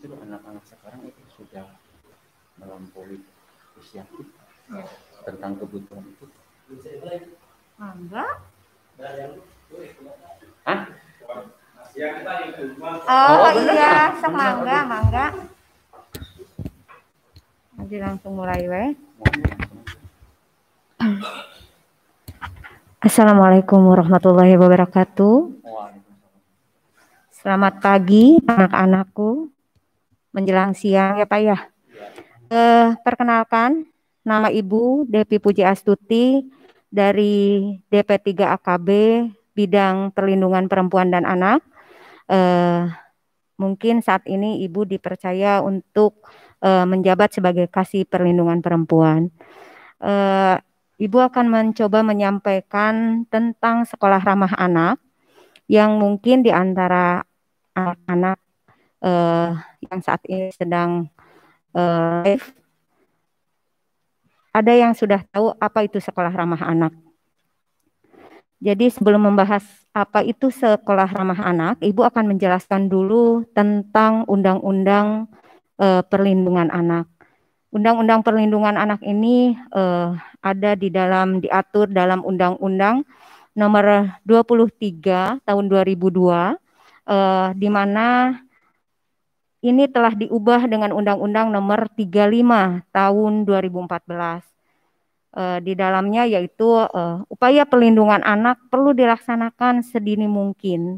justru anak-anak sekarang itu sudah melampaui usia kita tentang kebutuhan itu. Enggak. Hah? Oh iya, mangga. Nanti langsung mulai we. Assalamualaikum warahmatullahi wabarakatuh. Selamat pagi anak-anakku. Menjelang siang ya Pak ya. Perkenalkan, nama Ibu Devi Puji Astuti dari DP3 AKB bidang perlindungan perempuan dan anak. Mungkin saat ini Ibu dipercaya untuk menjabat sebagai Kasih Perlindungan Perempuan. Ibu akan mencoba menyampaikan tentang sekolah ramah anak yang mungkin di antara anak-anak yang saat ini sedang live, ada yang sudah tahu apa itu sekolah ramah anak. Jadi sebelum membahas apa itu sekolah ramah anak, Ibu akan menjelaskan dulu tentang Undang-Undang Perlindungan Anak. Undang-Undang Perlindungan Anak ini ada diatur dalam Undang-Undang Nomor 23 Tahun 2002, di mana ini telah diubah dengan Undang-Undang Nomor 35 Tahun 2014. Di dalamnya yaitu upaya perlindungan anak perlu dilaksanakan sedini mungkin,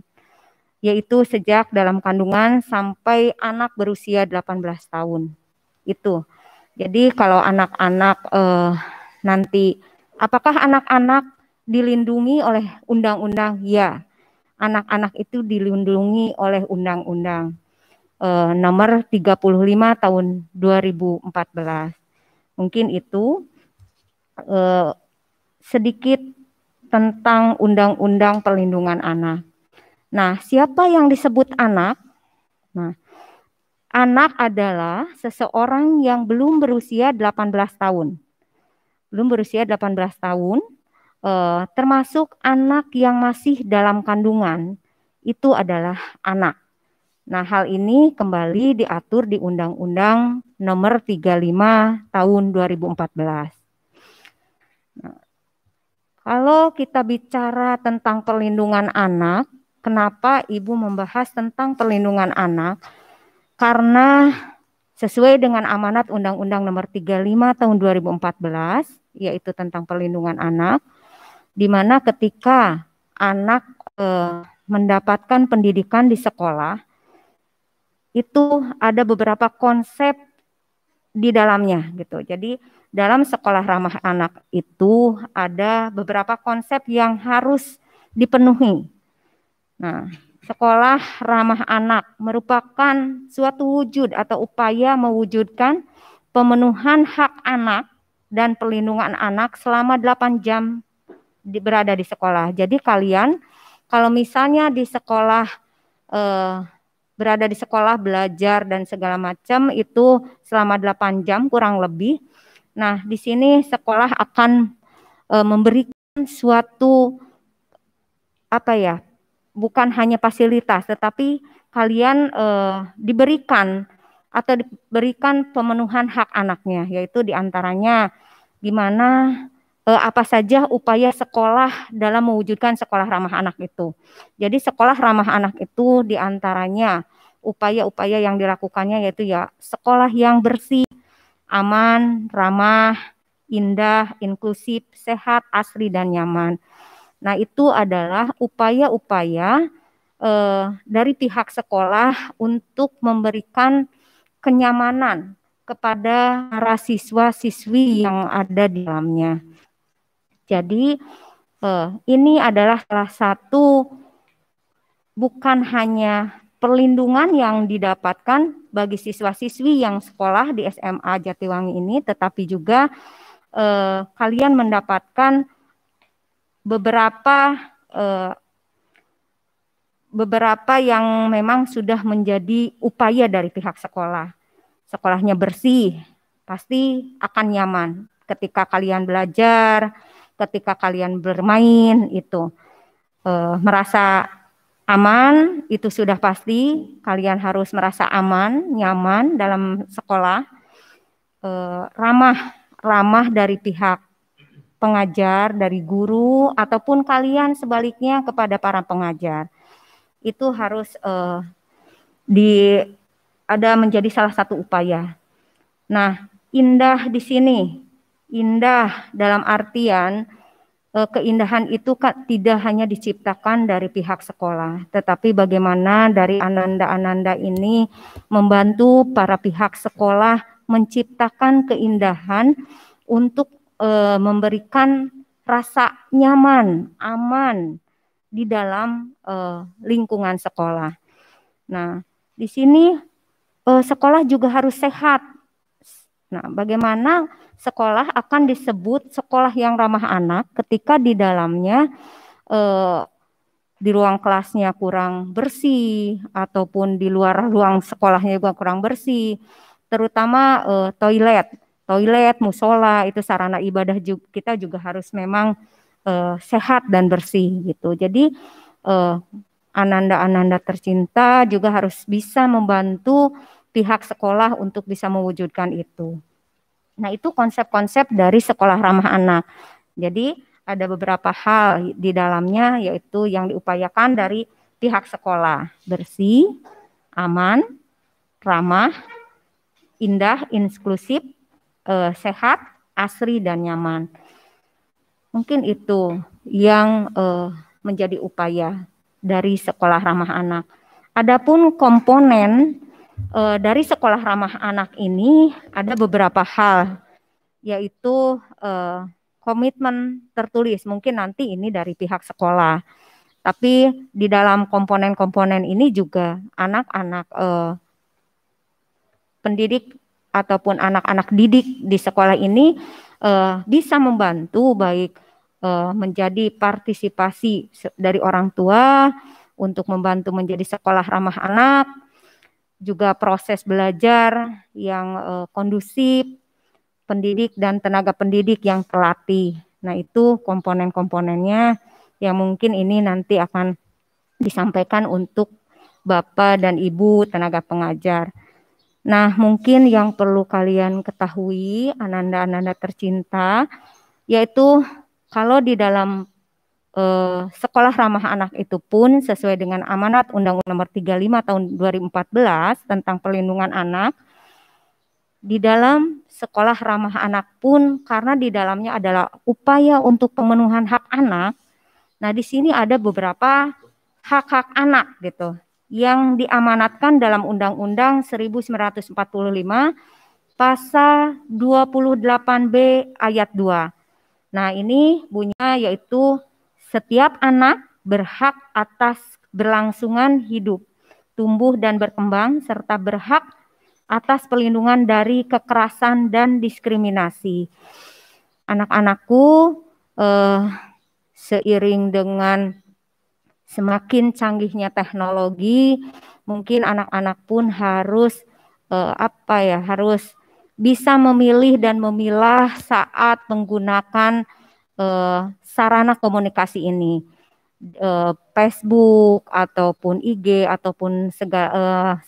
yaitu sejak dalam kandungan sampai anak berusia 18 tahun. Itu. Jadi kalau anak-anak nanti, apakah anak-anak dilindungi oleh undang-undang? Ya, anak-anak itu dilindungi oleh undang-undang nomor 35 tahun 2014. Mungkin itu sedikit tentang Undang-Undang Perlindungan Anak. Nah, siapa yang disebut anak? Nah, anak adalah seseorang yang belum berusia 18 tahun. Belum berusia 18 tahun, termasuk anak yang masih dalam kandungan, itu adalah anak. Nah, hal ini kembali diatur di Undang-Undang Nomor 35 Tahun 2014. Nah, kalau kita bicara tentang perlindungan anak, kenapa Ibu membahas tentang perlindungan anak? Karena sesuai dengan amanat Undang-Undang Nomor 35 Tahun 2014, yaitu tentang perlindungan anak, di mana ketika anak mendapatkan pendidikan di sekolah, itu ada beberapa konsep di dalamnya gitu. Jadi dalam sekolah ramah anak itu ada beberapa konsep yang harus dipenuhi. Nah, sekolah ramah anak merupakan suatu wujud atau upaya mewujudkan pemenuhan hak anak dan perlindungan anak selama 8 jam berada di sekolah. Jadi kalian kalau misalnya di sekolah berada di sekolah belajar dan segala macam itu selama 8 jam kurang lebih. Nah, di sini sekolah akan memberikan suatu bukan hanya fasilitas, tetapi kalian diberikan pemenuhan hak anaknya, yaitu diantaranya gimana apa saja upaya sekolah dalam mewujudkan sekolah ramah anak itu. Jadi sekolah ramah anak itu diantaranya upaya-upaya yang dilakukannya yaitu ya sekolah yang bersih, aman, ramah, indah, inklusif, sehat, asri, dan nyaman. Nah, itu adalah upaya-upaya dari pihak sekolah untuk memberikan kenyamanan kepada para siswa-siswi yang ada di dalamnya. Jadi, ini adalah salah satu bukan hanya perlindungan yang didapatkan bagi siswa-siswi yang sekolah di SMA Jatiwangi ini, tetapi juga kalian mendapatkan beberapa yang memang sudah menjadi upaya dari pihak sekolah. Sekolahnya bersih, pasti akan nyaman ketika kalian belajar, ketika kalian bermain itu merasa Aman itu sudah pasti, kalian harus merasa aman, nyaman dalam sekolah. Ramah dari pihak pengajar, dari guru, ataupun kalian sebaliknya kepada para pengajar. Itu harus ada menjadi salah satu upaya. Nah, indah di sini, indah dalam artian keindahan itu tidak hanya diciptakan dari pihak sekolah, tetapi bagaimana dari ananda-ananda ini membantu para pihak sekolah menciptakan keindahan untuk memberikan rasa nyaman, aman di dalam lingkungan sekolah. Nah, di sini sekolah juga harus sehat. Nah, bagaimana sekolah akan disebut sekolah yang ramah anak ketika di dalamnya di ruang kelasnya kurang bersih ataupun di luar ruang sekolahnya juga kurang bersih, terutama toilet, musola itu sarana ibadah kita juga harus memang sehat dan bersih gitu. Jadi ananda-ananda tercinta juga harus bisa membantu pihak sekolah untuk bisa mewujudkan itu. Nah, itu konsep-konsep dari sekolah ramah anak. Jadi ada beberapa hal di dalamnya yaitu yang diupayakan dari pihak sekolah. Bersih, aman, ramah, indah, inklusif, sehat, asri, dan nyaman. Mungkin itu yang menjadi upaya dari sekolah ramah anak. Adapun komponen dari sekolah ramah anak ini ada beberapa hal, yaitu komitmen tertulis. Mungkin nanti ini dari pihak sekolah, tapi di dalam komponen-komponen ini juga anak-anak pendidik ataupun anak-anak didik di sekolah ini bisa membantu baik menjadi partisipasi dari orang tua untuk membantu menjadi sekolah ramah anak, juga proses belajar yang kondusif, pendidik dan tenaga pendidik yang terlatih. Nah, itu komponen-komponennya yang mungkin ini nanti akan disampaikan untuk Bapak dan Ibu tenaga pengajar. Nah, mungkin yang perlu kalian ketahui, ananda-ananda tercinta, yaitu kalau di dalam sekolah ramah anak itu pun sesuai dengan amanat Undang-Undang Nomor 35 Tahun 2014 tentang perlindungan anak, di dalam sekolah ramah anak pun karena di dalamnya adalah upaya untuk pemenuhan hak anak. Nah, di sini ada beberapa hak-hak anak gitu yang diamanatkan dalam Undang-Undang 1945 pasal 28B ayat 2. Nah, ini bunyinya yaitu setiap anak berhak atas berlangsungan hidup, tumbuh dan berkembang serta berhak atas perlindungan dari kekerasan dan diskriminasi. Anak-anakku, seiring dengan semakin canggihnya teknologi, mungkin anak-anak pun harus harus bisa memilih dan memilah saat menggunakan sarana komunikasi ini, Facebook ataupun IG ataupun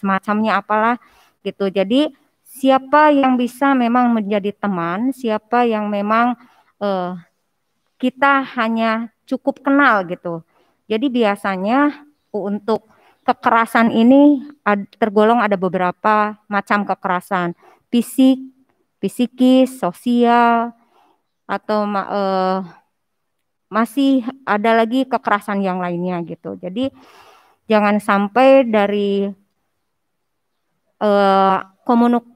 semacamnya apalah gitu. Jadi siapa yang bisa memang menjadi teman, siapa yang memang kita hanya cukup kenal gitu. Jadi biasanya untuk kekerasan ini tergolong ada beberapa macam kekerasan, fisik, psikis, sosial, atau masih ada lagi kekerasan yang lainnya gitu. Jadi jangan sampai dari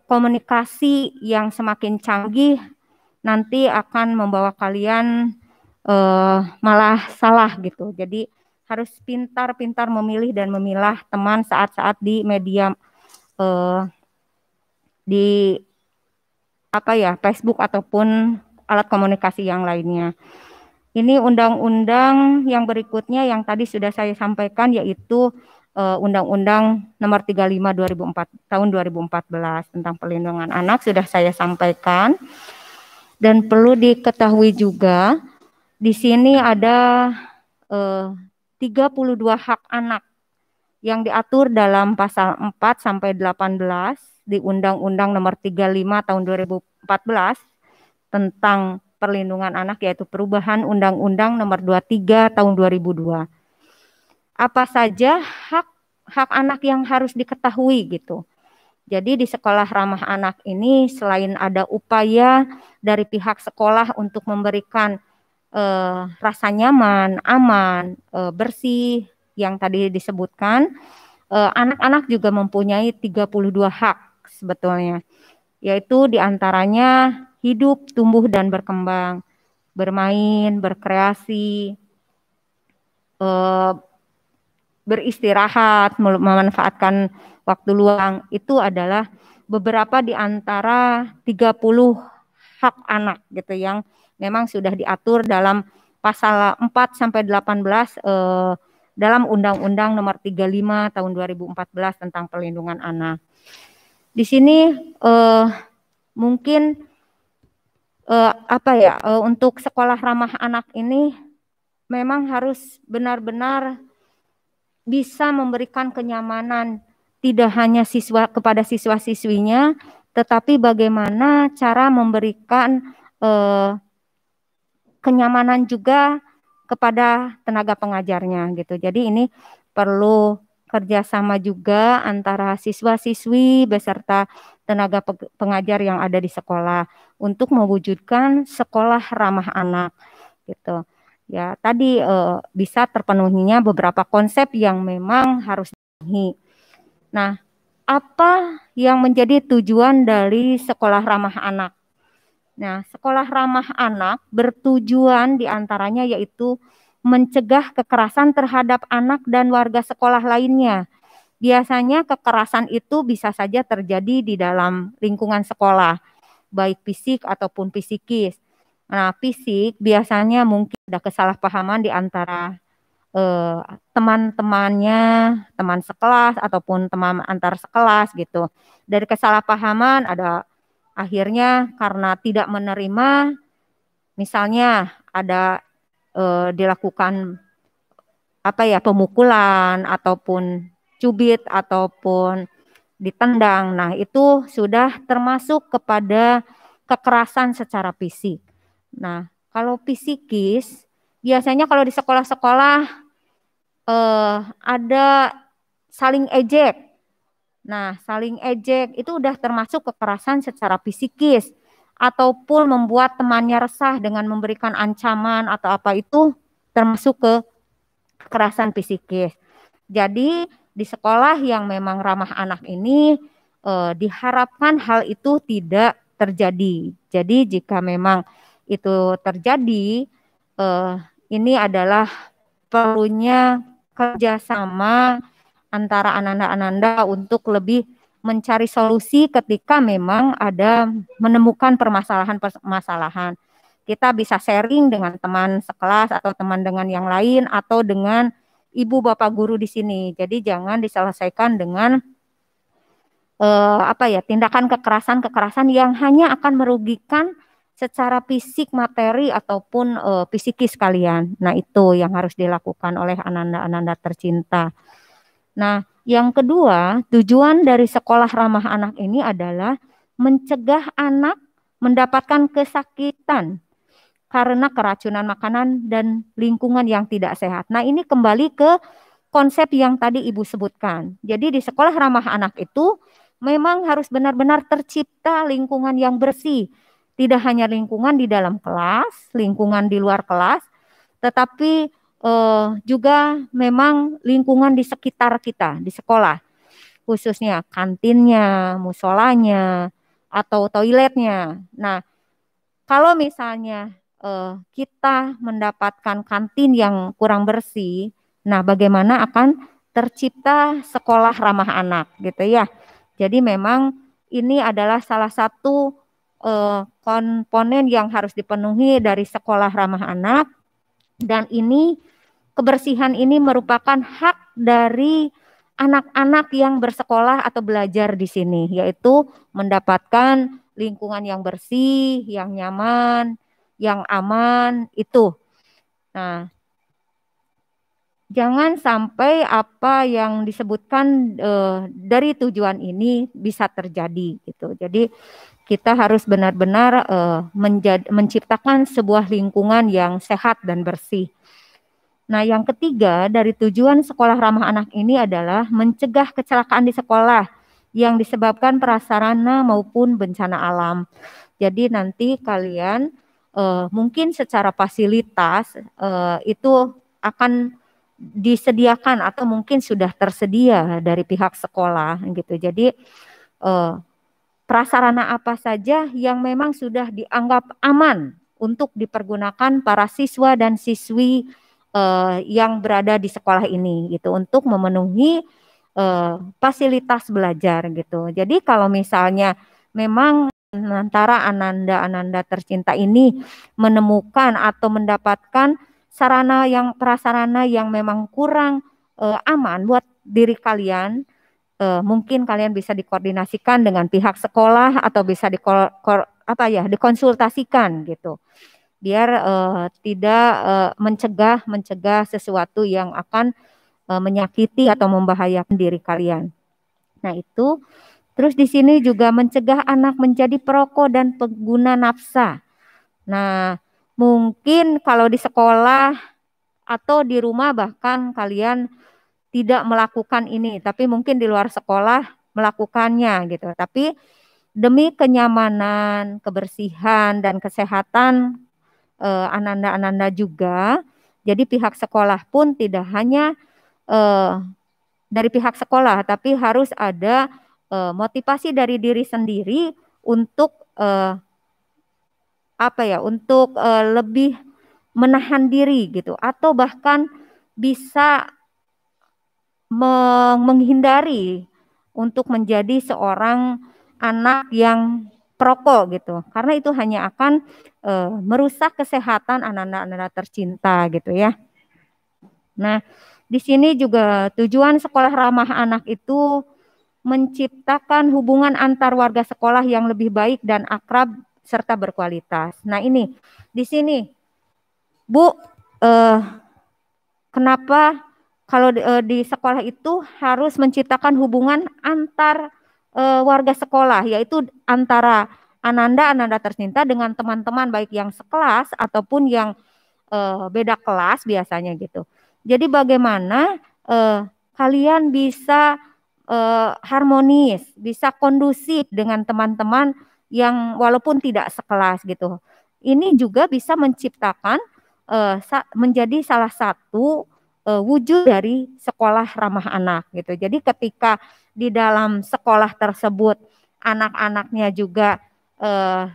komunikasi yang semakin canggih nanti akan membawa kalian malah salah gitu. Jadi harus pintar-pintar memilih dan memilah teman saat-saat di media di Facebook ataupun alat komunikasi yang lainnya. Ini undang-undang yang berikutnya yang tadi sudah saya sampaikan yaitu Undang-Undang Nomor 35 tahun 2014 tentang perlindungan anak sudah saya sampaikan. Dan perlu diketahui juga di sini ada 32 hak anak yang diatur dalam pasal 4 sampai 18 di Undang-Undang Nomor 35 Tahun 2014 tentang perlindungan anak, yaitu perubahan Undang-Undang Nomor 23 Tahun 2002. Apa saja hak anak yang harus diketahui gitu. Jadi di sekolah ramah anak ini selain ada upaya dari pihak sekolah untuk memberikan rasa nyaman, aman, bersih yang tadi disebutkan, anak-anak juga mempunyai 32 hak sebetulnya, yaitu diantaranya hidup, tumbuh, dan berkembang, bermain, berkreasi, beristirahat, memanfaatkan waktu luang. Itu adalah beberapa di antara 30 hak anak gitu yang memang sudah diatur dalam pasal 4 sampai 18 dalam Undang-Undang Nomor 35 Tahun 2014 tentang perlindungan anak. Di sini mungkin untuk sekolah ramah anak ini memang harus benar-benar bisa memberikan kenyamanan tidak hanya kepada siswa-siswinya, tetapi bagaimana cara memberikan kenyamanan juga kepada tenaga pengajarnya gitu. Jadi ini perlu kerjasama juga antara siswa-siswi beserta tenaga pengajar yang ada di sekolah untuk mewujudkan sekolah ramah anak gitu. Ya, tadi bisa terpenuhinya beberapa konsep yang memang harus dipenuhi. Nah, apa yang menjadi tujuan dari sekolah ramah anak? Nah, sekolah ramah anak bertujuan diantaranya yaitu mencegah kekerasan terhadap anak dan warga sekolah lainnya. Biasanya kekerasan itu bisa saja terjadi di dalam lingkungan sekolah, baik fisik ataupun psikis. Nah, fisik biasanya mungkin ada kesalahpahaman di antara teman-temannya, teman sekelas ataupun teman antar sekelas gitu. Dari kesalahpahaman ada akhirnya karena tidak menerima, misalnya ada dilakukan pemukulan ataupun cubit ataupun ditendang. Nah, itu sudah termasuk kepada kekerasan secara fisik. Nah, kalau psikis, biasanya kalau di sekolah-sekolah ada saling ejek. Nah, saling ejek itu udah termasuk kekerasan secara psikis. Ataupun membuat temannya resah dengan memberikan ancaman atau apa, itu termasuk ke kekerasan psikis. Jadi di sekolah yang memang ramah anak ini diharapkan hal itu tidak terjadi. Jadi jika memang itu terjadi, ini adalah perlunya kerjasama antara ananda-ananda untuk lebih mencari solusi ketika memang ada menemukan permasalahan-permasalahan. Kita bisa sharing dengan teman sekelas atau teman dengan yang lain atau dengan ibu bapak guru di sini. Jadi jangan diselesaikan dengan tindakan kekerasan yang hanya akan merugikan secara fisik, materi ataupun psikis kalian. Nah, itu yang harus dilakukan oleh ananda-ananda tercinta. Nah, yang kedua, tujuan dari sekolah ramah anak ini adalah mencegah anak mendapatkan kesakitan karena keracunan makanan dan lingkungan yang tidak sehat. Nah, ini kembali ke konsep yang tadi Ibu sebutkan. Jadi di sekolah ramah anak itu memang harus benar-benar tercipta lingkungan yang bersih. Tidak hanya lingkungan di dalam kelas, lingkungan di luar kelas, tetapi juga memang lingkungan di sekitar kita, di sekolah. Khususnya kantinnya, musolanya, atau toiletnya. Nah, kalau misalnya kita mendapatkan kantin yang kurang bersih, nah bagaimana akan tercipta sekolah ramah anak gitu ya. Jadi memang ini adalah salah satu komponen yang harus dipenuhi dari sekolah ramah anak, dan ini kebersihan ini merupakan hak dari anak-anak yang bersekolah atau belajar di sini, yaitu mendapatkan lingkungan yang bersih, yang nyaman, yang aman itu. Nah, jangan sampai apa yang disebutkan dari tujuan ini bisa terjadi gitu. Jadi kita harus benar-benar menciptakan sebuah lingkungan yang sehat dan bersih. Nah, yang ketiga dari tujuan sekolah ramah anak ini adalah mencegah kecelakaan di sekolah yang disebabkan prasarana maupun bencana alam. Jadi nanti kalian mungkin secara fasilitas itu akan disediakan atau mungkin sudah tersedia dari pihak sekolah gitu. Jadi prasarana apa saja yang memang sudah dianggap aman untuk dipergunakan para siswa dan siswi yang berada di sekolah ini gitu untuk memenuhi fasilitas belajar gitu. Jadi kalau misalnya memang antara ananda tercinta ini menemukan atau mendapatkan prasarana yang memang kurang aman buat diri kalian, mungkin kalian bisa dikoordinasikan dengan pihak sekolah atau bisa dikonsultasikan gitu biar tidak mencegah sesuatu yang akan menyakiti atau membahayakan diri kalian. Nah, itu terus di sini juga mencegah anak menjadi perokok dan pengguna nafsa. Nah, mungkin kalau di sekolah atau di rumah bahkan kalian tidak melakukan ini, tapi mungkin di luar sekolah melakukannya gitu. Tapi demi kenyamanan, kebersihan dan kesehatan ananda-ananda juga, jadi pihak sekolah pun tidak hanya dari pihak sekolah, tapi harus ada motivasi dari diri sendiri untuk untuk lebih menahan diri gitu, atau bahkan bisa menghindari untuk menjadi seorang anak yang perokok gitu, karena itu hanya akan merusak kesehatan anak-anak tercinta gitu ya. Nah, di sini juga tujuan sekolah ramah anak itu menciptakan hubungan antar warga sekolah yang lebih baik dan akrab serta berkualitas. Nah, ini di sini Bu, kenapa kalau di sekolah itu harus menciptakan hubungan antar warga sekolah, yaitu antara ananda tercinta dengan teman-teman baik yang sekelas ataupun yang beda kelas biasanya gitu. Jadi bagaimana kalian bisa harmonis, bisa kondusif dengan teman-teman yang walaupun tidak sekelas gitu. Ini juga bisa menciptakan menjadi salah satu wujud dari sekolah ramah anak gitu. Jadi ketika di dalam sekolah tersebut anak-anaknya juga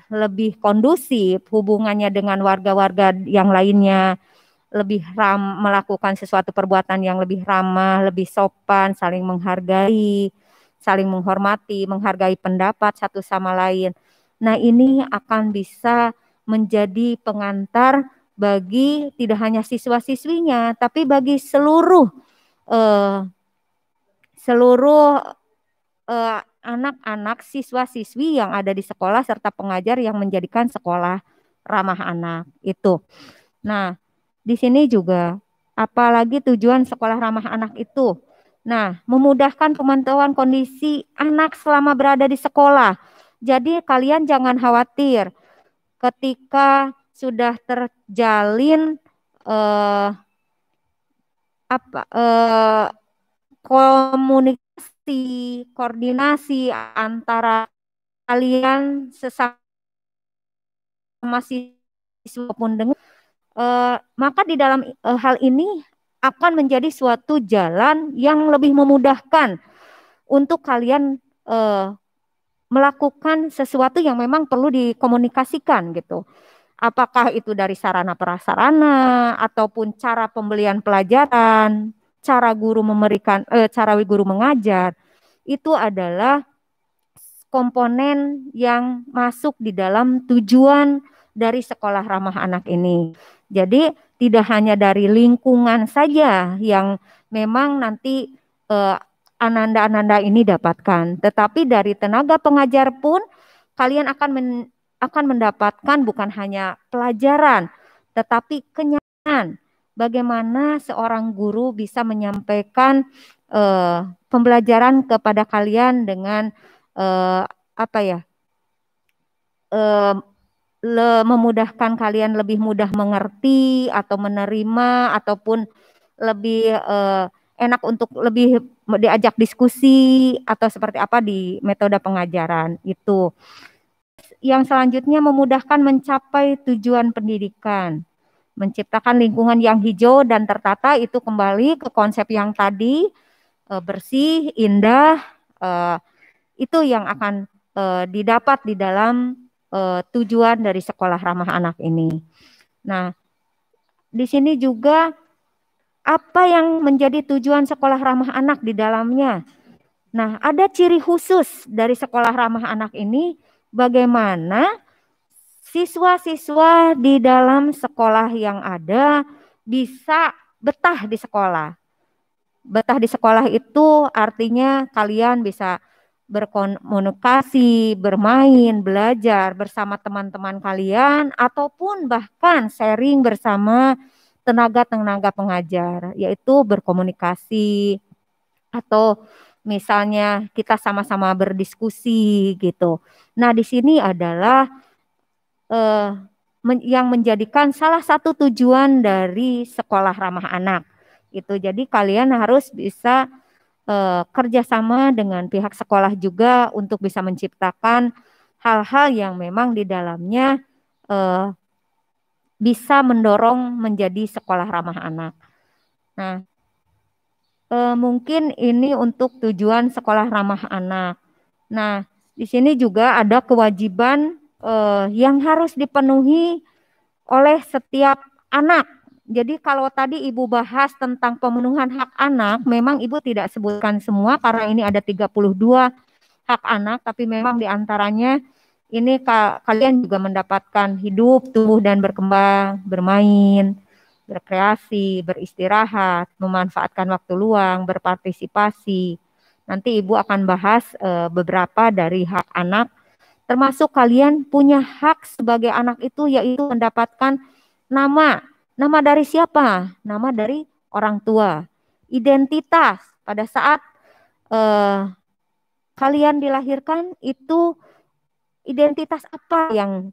lebih kondusif hubungannya dengan warga-warga yang lainnya, lebih melakukan sesuatu perbuatan yang lebih ramah, lebih sopan, saling menghargai, saling menghormati, menghargai pendapat satu sama lain. Nah, ini akan bisa menjadi pengantar bagi tidak hanya siswa-siswinya, tapi bagi seluruh anak-anak siswa-siswi yang ada di sekolah serta pengajar yang menjadikan sekolah ramah anak itu. Nah, di sini juga apalagi tujuan sekolah ramah anak itu. Nah, memudahkan pemantauan kondisi anak selama berada di sekolah. Jadi kalian jangan khawatir ketika sudah terjalin komunikasi, koordinasi antara kalian sesama siswa pun dengan maka di dalam hal ini akan menjadi suatu jalan yang lebih memudahkan untuk kalian melakukan sesuatu yang memang perlu dikomunikasikan gitu. Apakah itu dari sarana prasarana ataupun cara pembelian pelajaran, cara guru mengajar, itu adalah komponen yang masuk di dalam tujuan dari sekolah ramah anak ini. Jadi tidak hanya dari lingkungan saja yang memang nanti ananda-ananda ini dapatkan, tetapi dari tenaga pengajar pun kalian akan mendapatkan bukan hanya pelajaran, tetapi kenyamanan, bagaimana seorang guru bisa menyampaikan pembelajaran kepada kalian dengan apa ya, memudahkan kalian lebih mudah mengerti atau menerima, ataupun lebih enak untuk lebih diajak diskusi atau seperti apa di metode pengajaran itu. Yang selanjutnya memudahkan mencapai tujuan pendidikan, menciptakan lingkungan yang hijau dan tertata, itu kembali ke konsep yang tadi, bersih, indah, itu yang akan didapat di dalam tujuan dari sekolah ramah anak ini. Nah, di sini juga apa yang menjadi tujuan sekolah ramah anak di dalamnya. Nah, ada ciri khusus dari sekolah ramah anak ini, bagaimana siswa-siswa di dalam sekolah yang ada bisa betah di sekolah. Betah di sekolah itu artinya kalian bisa berkomunikasi, bermain, belajar bersama teman-teman kalian, ataupun bahkan sharing bersama tenaga-tenaga pengajar, yaitu berkomunikasi, atau misalnya kita sama-sama berdiskusi gitu. Nah, di sini adalah yang menjadikan salah satu tujuan dari sekolah ramah anak. Itu jadi kalian harus bisa kerjasama dengan pihak sekolah juga untuk bisa menciptakan hal-hal yang memang di dalamnya bisa mendorong menjadi sekolah ramah anak. Nah, mungkin ini untuk tujuan sekolah ramah anak. Nah, di sini juga ada kewajiban yang harus dipenuhi oleh setiap anak. Jadi kalau tadi Ibu bahas tentang pemenuhan hak anak, memang Ibu tidak sebutkan semua karena ini ada 32 hak anak, tapi memang diantaranya ini kalian juga mendapatkan hidup, tumbuh dan berkembang, bermain, berkreasi, beristirahat, memanfaatkan waktu luang, berpartisipasi. Nanti Ibu akan bahas beberapa dari hak anak, termasuk kalian punya hak sebagai anak itu, yaitu mendapatkan nama. Nama dari siapa? Nama dari orang tua. Identitas pada saat kalian dilahirkan itu identitas apa yang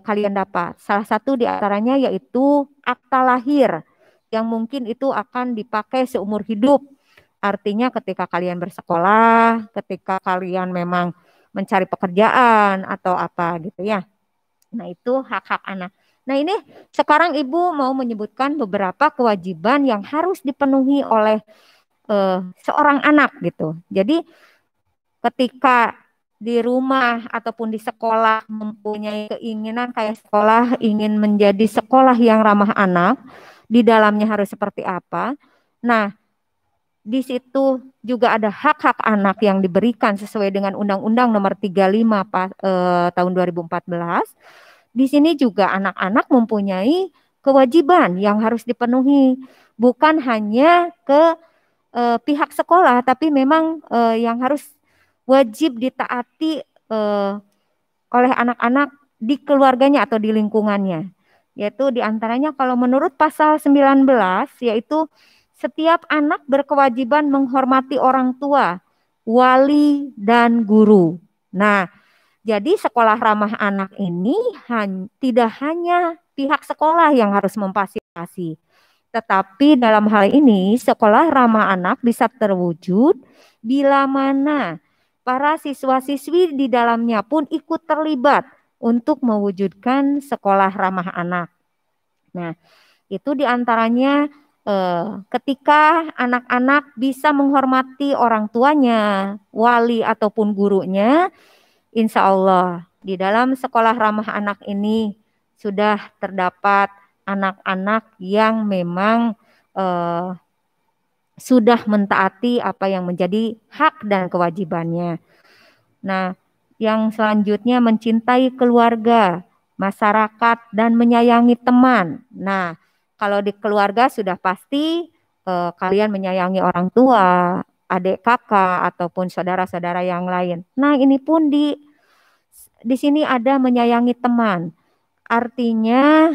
kalian dapat. Salah satu di antaranya yaitu akta lahir, yang mungkin itu akan dipakai seumur hidup. Artinya ketika kalian bersekolah, ketika kalian memang mencari pekerjaan atau apa gitu ya. Nah, itu hak-hak anak. Nah, ini sekarang Ibu mau menyebutkan beberapa kewajiban yang harus dipenuhi oleh seorang anak gitu. Jadi ketika di rumah ataupun di sekolah mempunyai keinginan kayak sekolah ingin menjadi sekolah yang ramah anak, di dalamnya harus seperti apa. Nah, di situ juga ada hak-hak anak yang diberikan sesuai dengan Undang-Undang Nomor 35 tahun 2014. Di sini juga anak-anak mempunyai kewajiban yang harus dipenuhi, bukan hanya ke pihak sekolah, tapi memang yang harus wajib ditaati oleh anak-anak di keluarganya atau di lingkungannya. Yaitu diantaranya kalau menurut pasal 19, yaitu setiap anak berkewajiban menghormati orang tua, wali, dan guru. Nah, jadi sekolah ramah anak ini tidak hanya pihak sekolah yang harus memfasilitasi, tetapi dalam hal ini sekolah ramah anak bisa terwujud bila mana para siswa-siswi di dalamnya pun ikut terlibat untuk mewujudkan sekolah ramah anak. Nah, itu diantaranya ketika anak-anak bisa menghormati orang tuanya, wali ataupun gurunya, insya Allah di dalam sekolah ramah anak ini sudah terdapat anak-anak yang memang sudah mentaati apa yang menjadi hak dan kewajibannya. Nah, yang selanjutnya mencintai keluarga, masyarakat, dan menyayangi teman. Nah, kalau di keluarga sudah pasti kalian menyayangi orang tua, adik kakak, ataupun saudara-saudara yang lain. Nah, ini pun di sini ada menyayangi teman. Artinya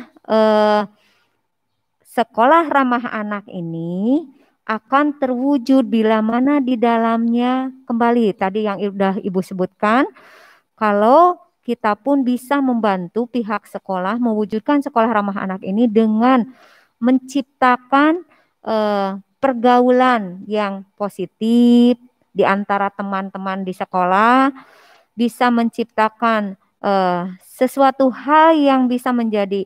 sekolah ramah anak ini akan terwujud bila mana di dalamnya kembali tadi yang sudah Ibu sebutkan, kalau kita pun bisa membantu pihak sekolah mewujudkan sekolah ramah anak ini dengan menciptakan pergaulan yang positif di antara teman-teman di sekolah, bisa menciptakan sesuatu hal yang bisa menjadi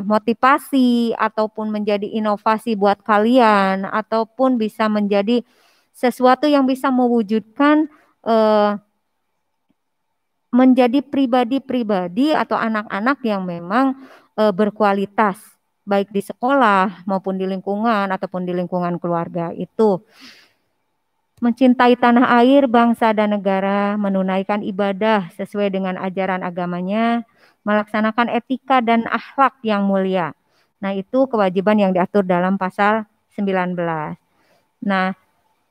motivasi ataupun menjadi inovasi buat kalian, ataupun bisa menjadi sesuatu yang bisa mewujudkan menjadi pribadi-pribadi atau anak-anak yang memang berkualitas baik di sekolah maupun di lingkungan ataupun di lingkungan keluarga. Itu mencintai tanah air, bangsa dan negara, menunaikan ibadah sesuai dengan ajaran agamanya, melaksanakan etika dan akhlak yang mulia. Nah, itu kewajiban yang diatur dalam pasal 19. Nah,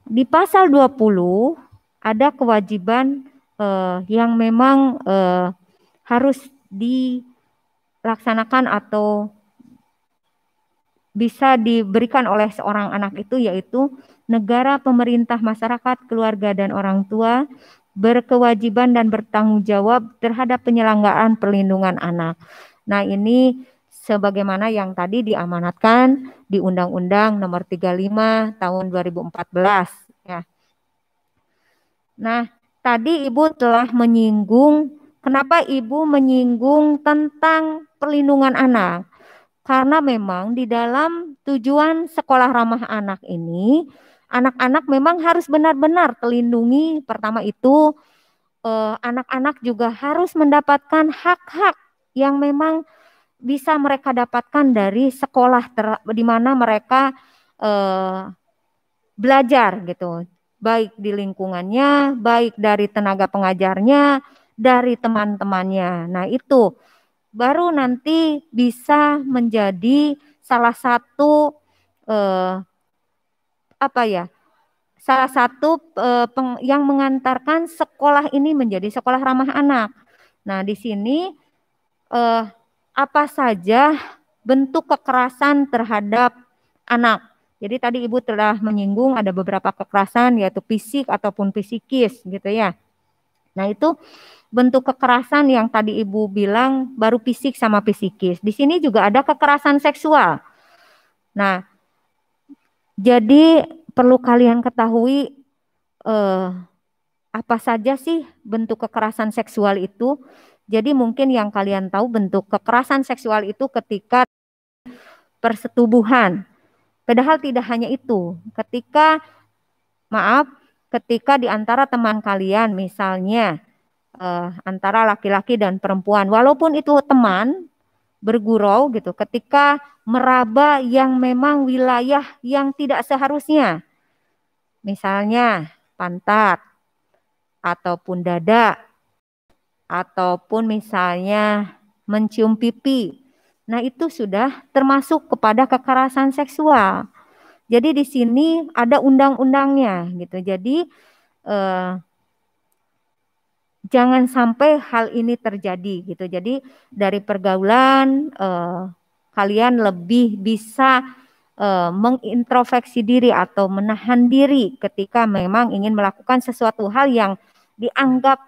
di pasal 20 ada kewajiban yang memang harus dilaksanakan atau bisa diberikan oleh seorang anak itu, yaitu negara, pemerintah, masyarakat, keluarga, dan orang tua berkewajiban dan bertanggung jawab terhadap penyelenggaraan perlindungan anak. Nah, ini sebagaimana yang tadi diamanatkan di Undang-Undang Nomor 35 Tahun 2014. Ya. Nah, tadi Ibu telah menyinggung, kenapa Ibu menyinggung tentang perlindungan anak? Karena memang di dalam tujuan sekolah ramah anak ini, anak-anak memang harus benar-benar terlindungi. Pertama itu, anak-anak juga harus mendapatkan hak-hak yang memang bisa mereka dapatkan dari sekolah di mana mereka belajar gitu. Baik di lingkungannya, baik dari tenaga pengajarnya, dari teman-temannya. Nah, itu baru nanti bisa menjadi salah satu yang mengantarkan sekolah ini menjadi sekolah ramah anak. Nah, di sini apa saja bentuk kekerasan terhadap anak. Jadi tadi Ibu telah menyinggung ada beberapa kekerasan, yaitu fisik ataupun psikis gitu ya. Nah, itu bentuk kekerasan yang tadi Ibu bilang baru fisik sama psikis. Di sini juga ada kekerasan seksual. Nah, jadi perlu kalian ketahui apa saja sih bentuk kekerasan seksual itu. Jadi mungkin yang kalian tahu bentuk kekerasan seksual itu ketika persetubuhan. Padahal tidak hanya itu. Ketika di antara teman kalian misalnya antara laki-laki dan perempuan, walaupun itu teman bergurau gitu, ketika meraba yang memang wilayah yang tidak seharusnya, misalnya pantat ataupun dada ataupun misalnya mencium pipi, nah itu sudah termasuk kepada kekerasan seksual. Jadi di sini ada undang-undangnya gitu. Jadi jangan sampai hal ini terjadi gitu. Jadi dari pergaulan kalian lebih bisa mengintrospeksi diri atau menahan diri ketika memang ingin melakukan sesuatu hal yang dianggap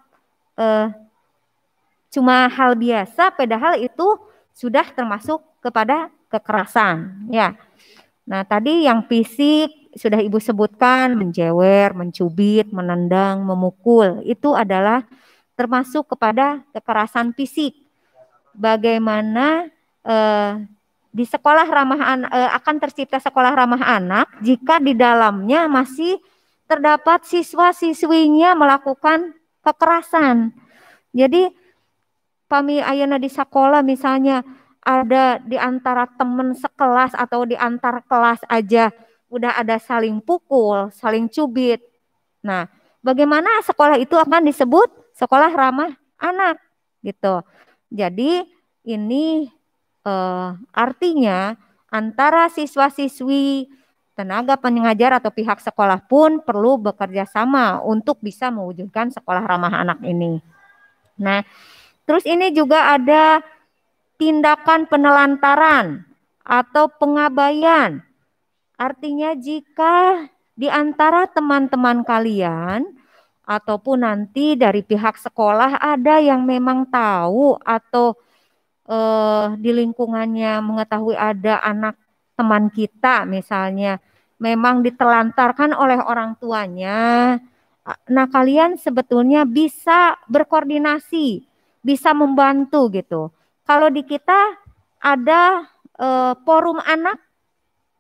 cuma hal biasa, padahal itu sudah termasuk kepada kekerasan. Ya. Nah, tadi yang fisik sudah Ibu sebutkan, menjewer, mencubit, menendang, memukul, itu adalah termasuk kepada kekerasan fisik. Bagaimana di sekolah ramah anak akan tercipta sekolah ramah anak jika di dalamnya masih terdapat siswa-siswinya melakukan kekerasan. Jadi pami ayeuna di sekolah misalnya ada di antara teman sekelas atau di antar kelas aja udah ada saling pukul, saling cubit. Nah, bagaimana sekolah itu akan disebut sekolah ramah anak gitu. Jadi ini artinya antara siswa-siswi, tenaga pengajar atau pihak sekolah pun perlu bekerja sama untuk bisa mewujudkan sekolah ramah anak ini. Nah, terus ini juga ada tindakan penelantaran atau pengabaian. Artinya jika di antara teman-teman kalian ataupun nanti dari pihak sekolah ada yang memang tahu atau di lingkungannya mengetahui ada anak teman kita misalnya memang ditelantarkan oleh orang tuanya. Nah, kalian sebetulnya bisa berkoordinasi, bisa membantu gitu. Kalau di kita ada forum anak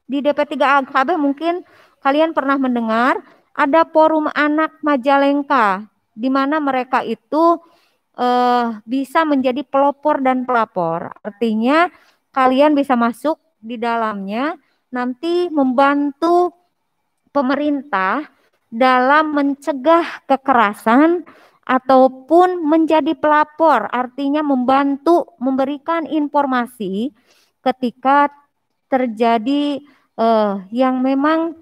di DP3AKB, mungkin kalian pernah mendengar ada forum anak Majalengka di mana mereka itu bisa menjadi pelopor dan pelapor. Artinya kalian bisa masuk di dalamnya nanti membantu pemerintah dalam mencegah kekerasan ataupun menjadi pelapor, artinya membantu memberikan informasi ketika terjadi yang memang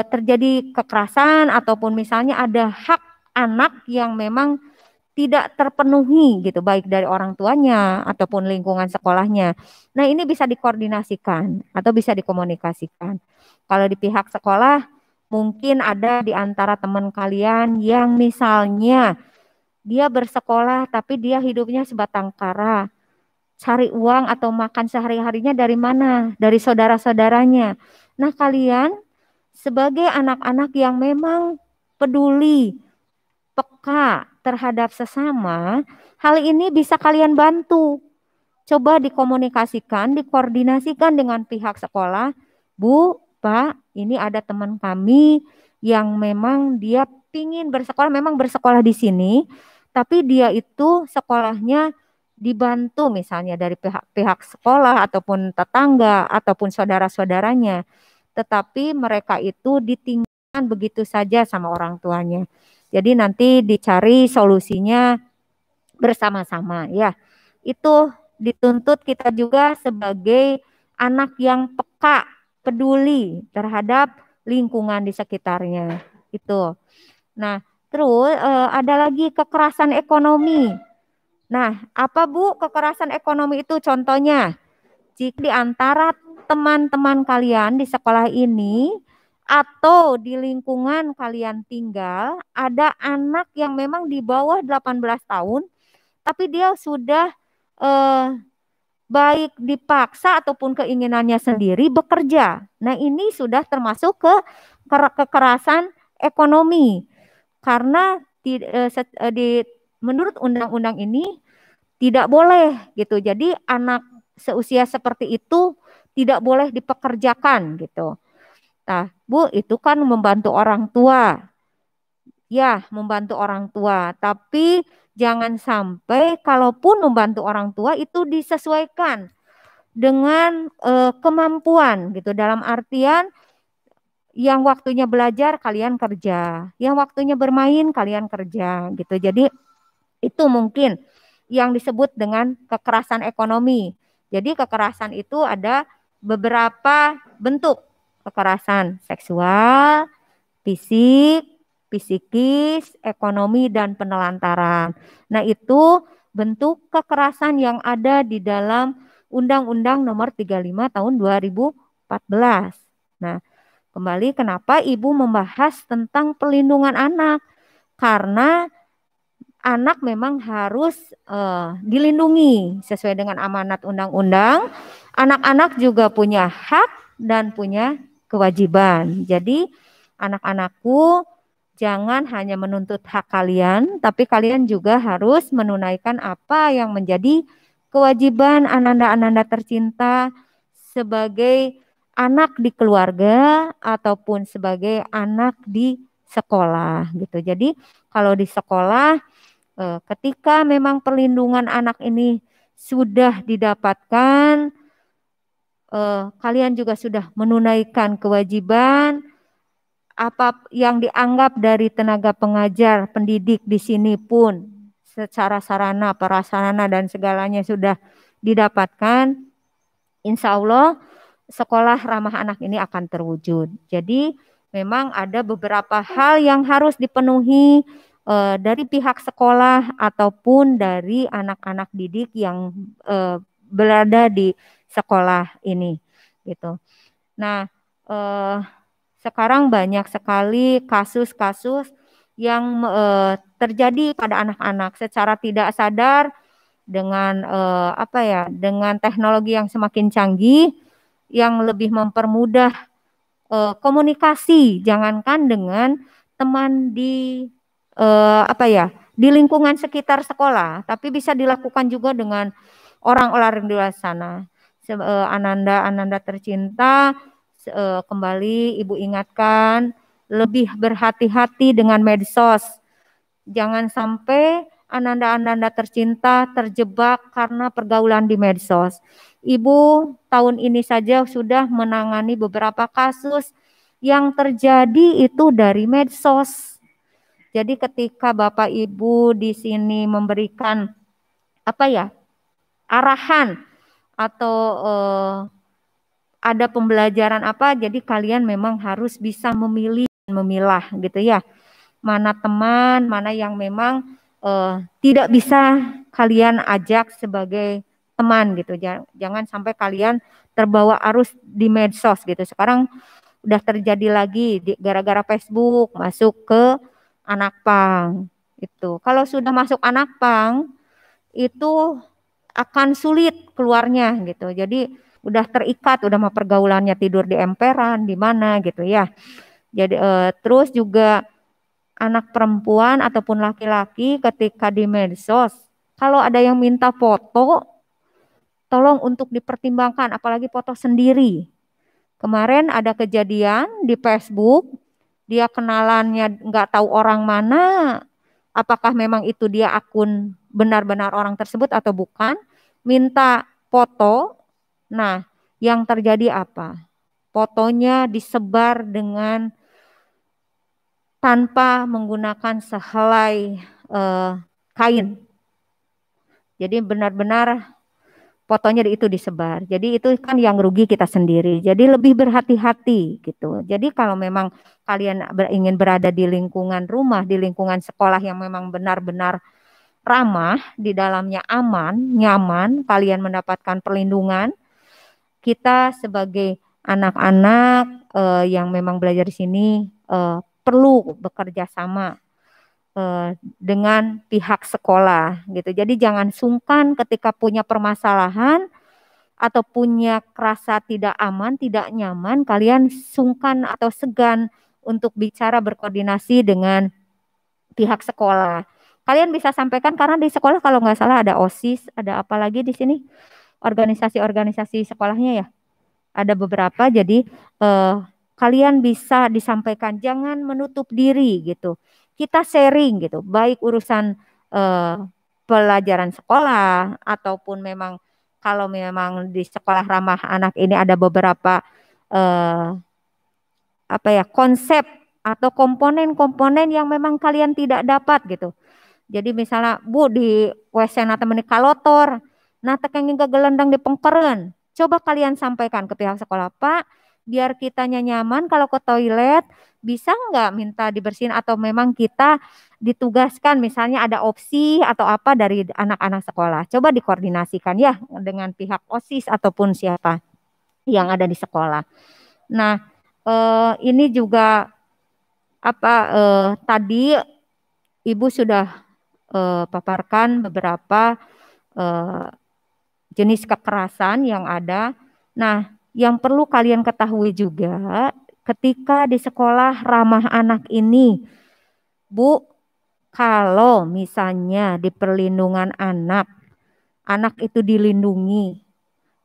terjadi kekerasan ataupun misalnya ada hak anak yang memang tidak terpenuhi gitu baik dari orang tuanya ataupun lingkungan sekolahnya. Nah, ini bisa dikoordinasikan atau bisa dikomunikasikan. Kalau di pihak sekolah mungkin ada di antara teman kalian yang misalnya dia bersekolah tapi dia hidupnya sebatang kara. Cari uang atau makan sehari-harinya dari mana? Dari saudara-saudaranya. Nah, kalian sebagai anak-anak yang memang peduli, peka terhadap sesama, hal ini bisa kalian bantu. Coba dikomunikasikan, dikoordinasikan dengan pihak sekolah. Bu, Pak, ini ada teman kami yang memang dia pingin bersekolah, memang bersekolah di sini, tapi dia itu sekolahnya dibantu misalnya dari pihak sekolah ataupun tetangga ataupun saudara-saudaranya. Tetapi mereka itu ditinggalkan begitu saja sama orang tuanya. Jadi nanti dicari solusinya bersama-sama ya. Itu dituntut kita juga sebagai anak yang peka, peduli terhadap lingkungan di sekitarnya. Itu. Nah, terus ada lagi kekerasan ekonomi. Nah, apa Bu kekerasan ekonomi itu contohnya? Jika di antara teman-teman kalian di sekolah ini atau di lingkungan kalian tinggal ada anak yang memang di bawah 18 tahun tapi dia sudah baik dipaksa ataupun keinginannya sendiri bekerja. Nah, ini sudah termasuk ke kekerasan ekonomi karena menurut undang-undang ini tidak boleh gitu. Jadi anak seusia seperti itu tidak boleh dipekerjakan gitu. Nah, Bu, itu kan membantu orang tua. Ya, membantu orang tua. Tapi jangan sampai kalaupun membantu orang tua itu disesuaikan dengan kemampuan gitu. Dalam artian yang waktunya belajar kalian kerja, yang waktunya bermain kalian kerja gitu. Jadi itu mungkin yang disebut dengan kekerasan ekonomi. Jadi kekerasan itu ada beberapa bentuk kekerasan seksual, fisik, psikis, ekonomi, dan penelantaran. Nah, itu bentuk kekerasan yang ada di dalam Undang-Undang Nomor 35 Tahun 2014. Nah, kembali kenapa Ibu membahas tentang perlindungan anak? Karena anak memang harus dilindungi sesuai dengan amanat undang-undang. Anak-anak juga punya hak dan punya kewajiban. Jadi anak-anakku jangan hanya menuntut hak kalian, tapi kalian juga harus menunaikan apa yang menjadi kewajiban ananda-ananda tercinta sebagai anak di keluarga ataupun sebagai anak di sekolah gitu. Jadi kalau di sekolah ketika memang perlindungan anak ini sudah didapatkan, kalian juga sudah menunaikan kewajiban, apa yang dianggap dari tenaga pengajar, pendidik di sini pun secara sarana, prasarana dan segalanya sudah didapatkan, insya Allah sekolah ramah anak ini akan terwujud. Jadi memang ada beberapa hal yang harus dipenuhi dari pihak sekolah ataupun dari anak-anak didik yang berada di sekolah ini. gitu. Nah, sekarang banyak sekali kasus-kasus yang terjadi pada anak-anak secara tidak sadar dengan dengan teknologi yang semakin canggih yang lebih mempermudah komunikasi, jangankan dengan teman di di lingkungan sekitar sekolah, tapi bisa dilakukan juga dengan orang-orang di luar sana. Ananda tercinta, kembali Ibu ingatkan lebih berhati-hati dengan medsos. Jangan sampai Ananda tercinta terjebak karena pergaulan di medsos. Ibu tahun ini saja sudah menangani beberapa kasus yang terjadi itu dari medsos. Jadi ketika Bapak Ibu di sini memberikan arahan atau ada pembelajaran jadi kalian memang harus bisa memilih dan memilah gitu ya. Mana teman, mana yang memang tidak bisa kalian ajak sebagai teman gitu. Jangan sampai kalian terbawa arus di medsos gitu. Sekarang udah terjadi lagi gara-gara Facebook masuk ke anak pang itu. Kalau sudah masuk anak pang itu akan sulit keluarnya gitu. Jadi udah terikat, udah mau pergaulannya tidur di emperan, di mana gitu ya. Jadi terus juga anak perempuan ataupun laki-laki ketika di medsos, kalau ada yang minta foto, tolong untuk dipertimbangkan, apalagi foto sendiri. Kemarin ada kejadian di Facebook, dia kenalannya nggak tahu orang mana, apakah memang itu dia akun benar-benar orang tersebut atau bukan, minta foto. Nah, yang terjadi apa? Fotonya disebar dengan tanpa menggunakan sehelai kain. Jadi benar-benar fotonya itu disebar. Jadi itu kan yang rugi kita sendiri. Jadi lebih berhati-hati gitu. Jadi kalau memang kalian ingin berada di lingkungan rumah, di lingkungan sekolah yang memang benar-benar ramah, di dalamnya aman, nyaman, kalian mendapatkan perlindungan, kita sebagai anak-anak yang memang belajar di sini perlu bekerja sama dengan pihak sekolah gitu. Jadi jangan sungkan ketika punya permasalahan atau punya rasa tidak aman, tidak nyaman, kalian sungkan atau segan untuk bicara berkoordinasi dengan pihak sekolah. Kalian bisa sampaikan karena di sekolah kalau nggak salah ada OSIS, ada apa lagi di sini? Organisasi-organisasi sekolahnya ya. Ada beberapa, jadi kalian bisa disampaikan, jangan menutup diri gitu. Kita sharing gitu, baik urusan pelajaran sekolah ataupun memang kalau memang di sekolah ramah anak ini ada beberapa konsep atau komponen-komponen yang memang kalian tidak dapat gitu. Jadi misalnya Bu di WC nata menik kalotor, nah tekengin gegelendang di pengkeren. Coba kalian sampaikan ke pihak sekolah, Pak, biar kitanya nyaman kalau ke toilet, bisa nggak minta dibersihin atau memang kita ditugaskan misalnya ada opsi atau apa dari anak-anak sekolah. Coba dikoordinasikan ya dengan pihak OSIS ataupun siapa yang ada di sekolah. Nah, ini juga tadi Ibu sudah paparkan beberapa jenis kekerasan yang ada. Nah, yang perlu kalian ketahui juga ketika di sekolah ramah anak ini, Bu, kalau misalnya di perlindungan anak itu dilindungi,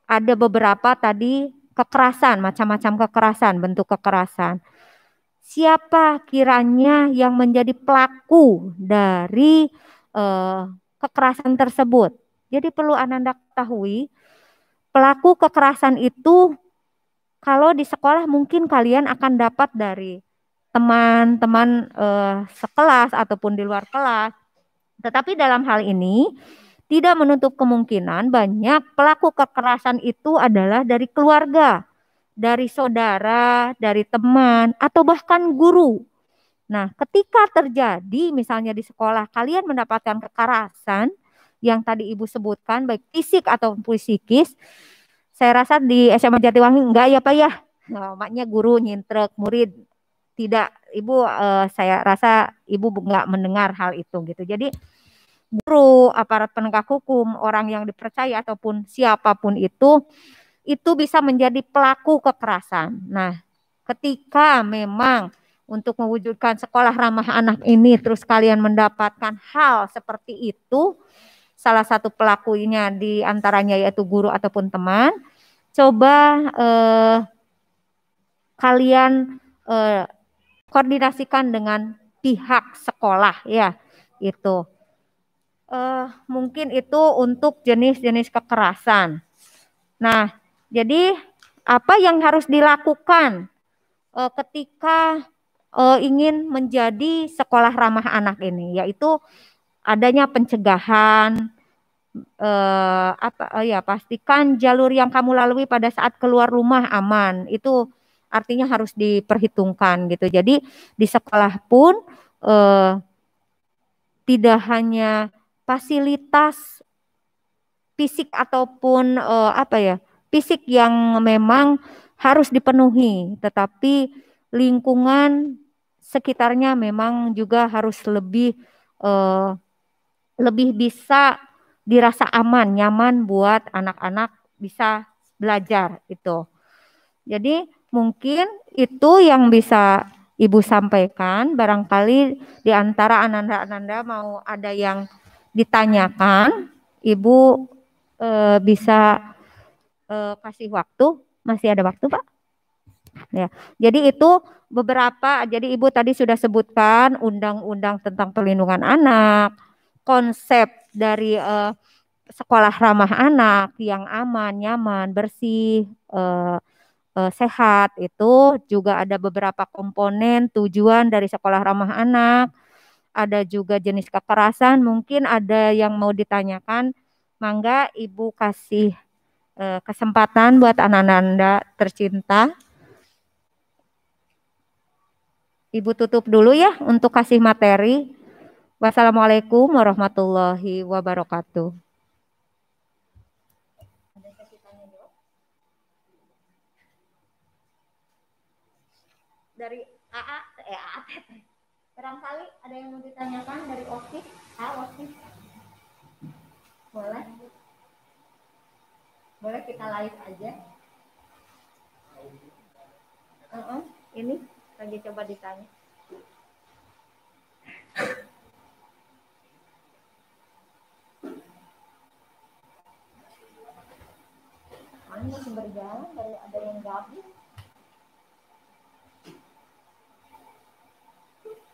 ada beberapa tadi kekerasan, macam-macam kekerasan, bentuk kekerasan. Siapa kiranya yang menjadi pelaku dari kekerasan tersebut? Jadi perlu Ananda ketahui, pelaku kekerasan itu kalau di sekolah mungkin kalian akan dapat dari teman-teman sekelas ataupun di luar kelas. Tetapi dalam hal ini tidak menutup kemungkinan banyak pelaku kekerasan itu adalah dari keluarga, dari saudara, dari teman, atau bahkan guru. Nah, ketika terjadi misalnya di sekolah kalian mendapatkan kekerasan yang tadi Ibu sebutkan baik fisik ataupun psikis, Saya rasa di SMA Jatiwangi enggak ya Pak ya. Nah, maknya guru nyintrek murid. Tidak, Ibu, saya rasa Ibu enggak mendengar hal itu gitu. Jadi guru, aparat penegak hukum, orang yang dipercaya ataupun siapapun itu bisa menjadi pelaku kekerasan. Nah, ketika memang untuk mewujudkan sekolah ramah anak ini terus kalian mendapatkan hal seperti itu, salah satu pelakunya di antaranya yaitu guru ataupun teman, coba kalian koordinasikan dengan pihak sekolah ya, itu. Mungkin itu untuk jenis-jenis kekerasan. Nah, jadi apa yang harus dilakukan ketika ingin menjadi sekolah ramah anak ini, yaitu adanya pencegahan, pastikan jalur yang kamu lalui pada saat keluar rumah aman. Itu artinya harus diperhitungkan gitu. Jadi di sekolah pun tidak hanya fasilitas fisik ataupun fisik yang memang harus dipenuhi, tetapi lingkungan sekitarnya memang juga harus lebih bisa dirasa aman, nyaman buat anak-anak bisa belajar itu. Jadi mungkin itu yang bisa Ibu sampaikan. Barangkali di antara Ananda mau ada yang ditanyakan, Ibu bisa kasih waktu. Masih ada waktu, Pak? Ya. Jadi itu beberapa. Jadi Ibu tadi sudah sebutkan undang-undang tentang perlindungan anak, konsep dari sekolah ramah anak yang aman, nyaman, bersih, sehat, itu juga ada beberapa komponen tujuan dari sekolah ramah anak, ada juga jenis kekerasan. Mungkin ada yang mau ditanyakan, mangga Ibu kasih kesempatan buat anak-anak tercinta. Ibu tutup dulu ya untuk kasih materi. Wassalamualaikum warahmatullahi wabarakatuh. Dari AAT. Barangkali ada yang mau ditanyakan dari OSIS? OSIS. Boleh? Boleh kita live aja. Ini lagi coba ditanya. Ini masih berjalan, dari ada yang gabung.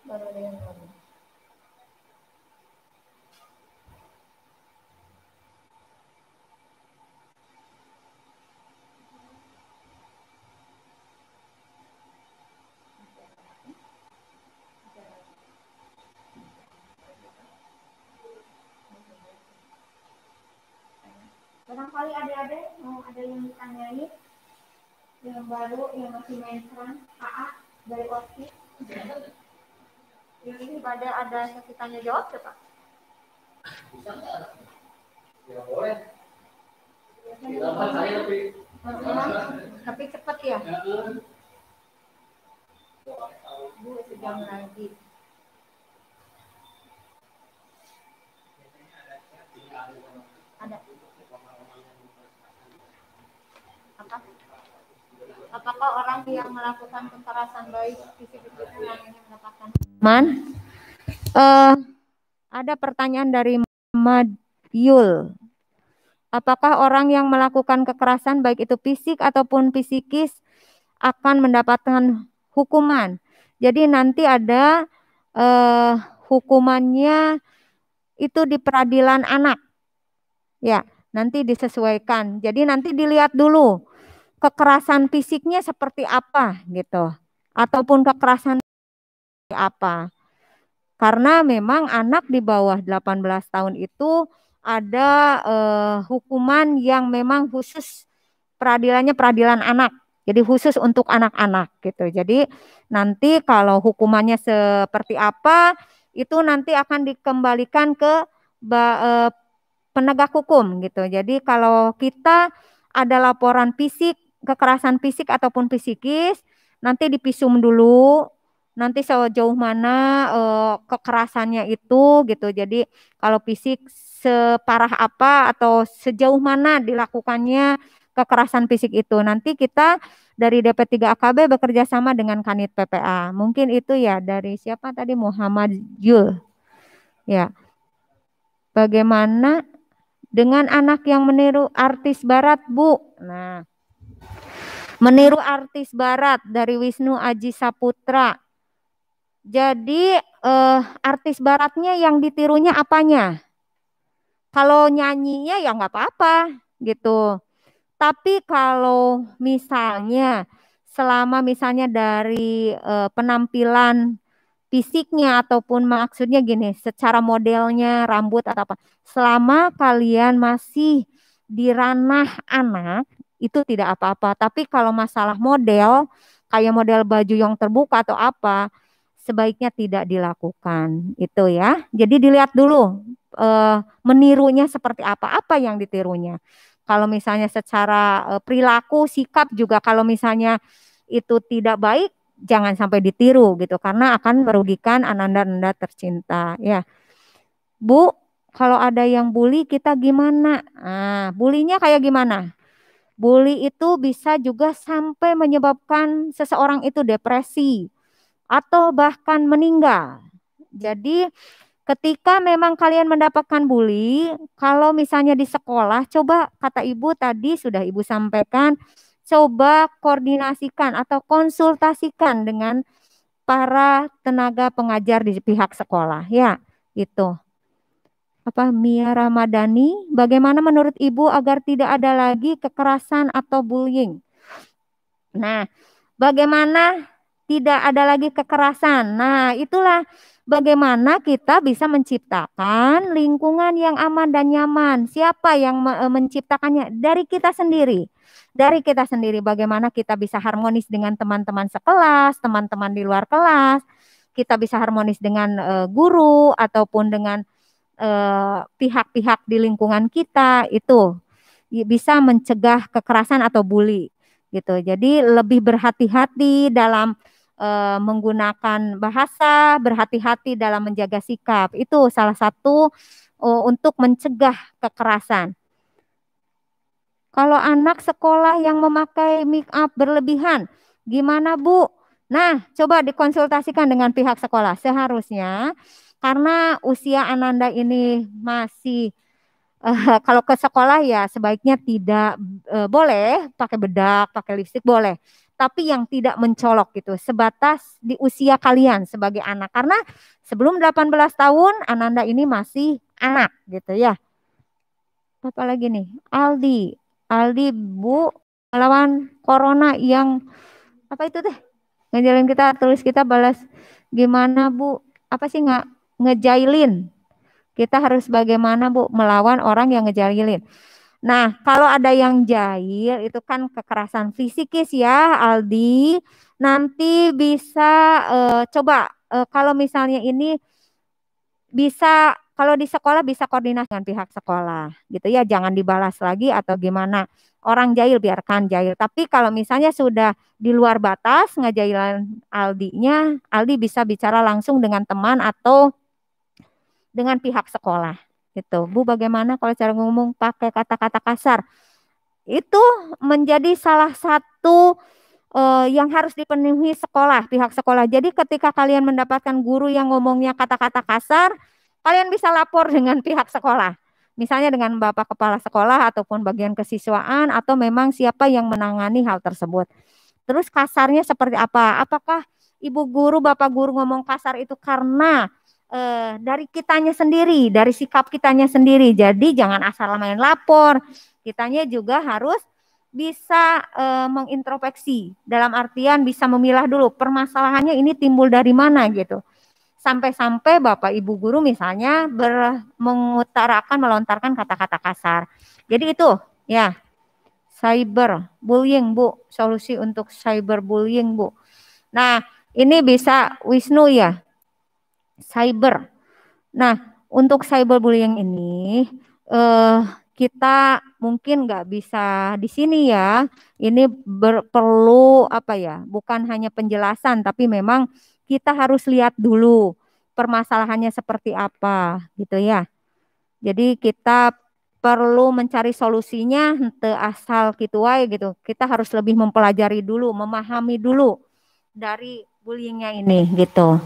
Baru ada yang gabung. Barangkali adik-adik mau ada yang ditanyai, yang baru, yang masih mainstream, AA dari OSIS. Yang ini pada ada sesi tanya jawab ya Pak? Bisa nggak? Ya boleh. Silakan saya tapi cepat ya? Bu, sejam lagi. Ada. Apa? Apakah orang yang melakukan kekerasan baik fisik itu yang ingin mendapatkan aman? Ada pertanyaan dari Muhammad Yul. Apakah orang yang melakukan kekerasan baik itu fisik ataupun psikis akan mendapatkan hukuman? Jadi nanti ada hukumannya itu di peradilan anak. Ya, nanti disesuaikan. Jadi nanti dilihat dulu kekerasan fisiknya seperti apa gitu. Ataupun kekerasan seperti apa. Karena memang anak di bawah 18 tahun itu ada hukuman yang memang khusus peradilannya peradilan anak. Jadi khusus untuk anak-anak gitu. Jadi nanti kalau hukumannya seperti apa itu nanti akan dikembalikan ke penegak hukum gitu. Jadi kalau kita ada laporan fisik, kekerasan fisik ataupun psikis, nanti dipisum dulu, nanti sejauh mana kekerasannya itu gitu. Jadi kalau fisik separah apa atau sejauh mana dilakukannya kekerasan fisik itu. Nanti kita dari DP3AKB bekerja sama dengan Kanit PPA. Mungkin itu ya dari siapa tadi, Muhammad Yul. Ya. Bagaimana dengan anak yang meniru artis barat, Bu? Nah, meniru artis barat dari Wisnu Aji Saputra. Jadi artis baratnya yang ditirunya apanya? Kalau nyanyinya ya nggak apa-apa gitu. Tapi kalau misalnya selama misalnya dari penampilan fisiknya ataupun maksudnya gini, secara modelnya, rambut atau apa, selama kalian masih di ranah anak itu tidak apa-apa. Tapi kalau masalah model, kayak model baju yang terbuka atau apa, sebaiknya tidak dilakukan itu ya. Jadi dilihat dulu menirunya seperti apa yang ditirunya. Kalau misalnya secara perilaku, sikap juga kalau misalnya itu tidak baik, jangan sampai ditiru gitu karena akan merugikan ananda-ananda tercinta ya. Bu, kalau ada yang bully kita gimana? Nah, bulinya kayak gimana? Bully itu bisa juga sampai menyebabkan seseorang itu depresi atau bahkan meninggal. Jadi ketika memang kalian mendapatkan bully, kalau misalnya di sekolah, coba kata ibu tadi sudah ibu sampaikan, coba koordinasikan atau konsultasikan dengan para tenaga pengajar di pihak sekolah. Ya, itu. Apa Mia Ramadhani, bagaimana menurut ibu agar tidak ada lagi kekerasan atau bullying? Nah, bagaimana tidak ada lagi kekerasan? Nah, itulah bagaimana kita bisa menciptakan lingkungan yang aman dan nyaman. Siapa yang menciptakannya? Dari kita sendiri. Dari kita sendiri bagaimana kita bisa harmonis dengan teman-teman sekelas, teman-teman di luar kelas. Kita bisa harmonis dengan guru ataupun dengan pihak-pihak di lingkungan kita, itu bisa mencegah kekerasan atau bully gitu. Jadi lebih berhati-hati dalam menggunakan bahasa, berhati-hati dalam menjaga sikap. Itu salah satu untuk mencegah kekerasan. Kalau anak sekolah yang memakai make up berlebihan, gimana Bu? Nah, coba dikonsultasikan dengan pihak sekolah. Seharusnya karena usia Ananda ini masih kalau ke sekolah ya sebaiknya tidak boleh pakai bedak, pakai lipstik boleh. Tapi yang tidak mencolok gitu, sebatas di usia kalian sebagai anak. Karena sebelum 18 tahun Ananda ini masih anak gitu ya. Apa lagi nih? Aldi Bu, melawan corona yang apa itu teh? Ngejailin kita, tulis kita balas gimana Bu? Apa sih nggak ngejailin? Kita harus bagaimana Bu melawan orang yang ngejailin. Nah, kalau ada yang jahil itu kan kekerasan fisikis ya, Aldi. Nanti bisa coba kalau misalnya ini bisa kalau di sekolah bisa koordinasi dengan pihak sekolah gitu ya, jangan dibalas lagi atau gimana. Orang jahil biarkan jahil. Tapi kalau misalnya sudah di luar batas ngejailan Aldinya, Aldi bisa bicara langsung dengan teman atau dengan pihak sekolah gitu. Bu, bagaimana kalau cara ngomong pakai kata-kata kasar? Itu menjadi salah satu yang harus dipenuhi sekolah, pihak sekolah. Jadi ketika kalian mendapatkan guru yang ngomongnya kata-kata kasar, kalian bisa lapor dengan pihak sekolah. Misalnya dengan Bapak Kepala Sekolah ataupun bagian kesiswaan atau memang siapa yang menangani hal tersebut. Terus kasarnya seperti apa? Apakah Ibu guru, Bapak guru ngomong kasar itu karena dari kitanya sendiri, dari sikap kitanya sendiri. Jadi jangan asal main lapor. Kitanya juga harus bisa mengintrospeksi. Dalam artian bisa memilah dulu permasalahannya ini timbul dari mana gitu. Sampai-sampai Bapak Ibu guru misalnya melontarkan kata-kata kasar. Jadi itu ya, cyber bullying Bu, solusi untuk cyber bullying Bu. Nah, ini bisa Wisnu ya, cyber. Nah, untuk cyber bullying ini kita mungkin nggak bisa di sini ya. Ini perlu apa ya? Bukan hanya penjelasan, tapi memang kita harus lihat dulu permasalahannya seperti apa, gitu ya. Jadi kita perlu mencari solusinya henteu asal gitu wae gitu. Kita harus lebih mempelajari dulu, memahami dulu dari bullyingnya ini gitu.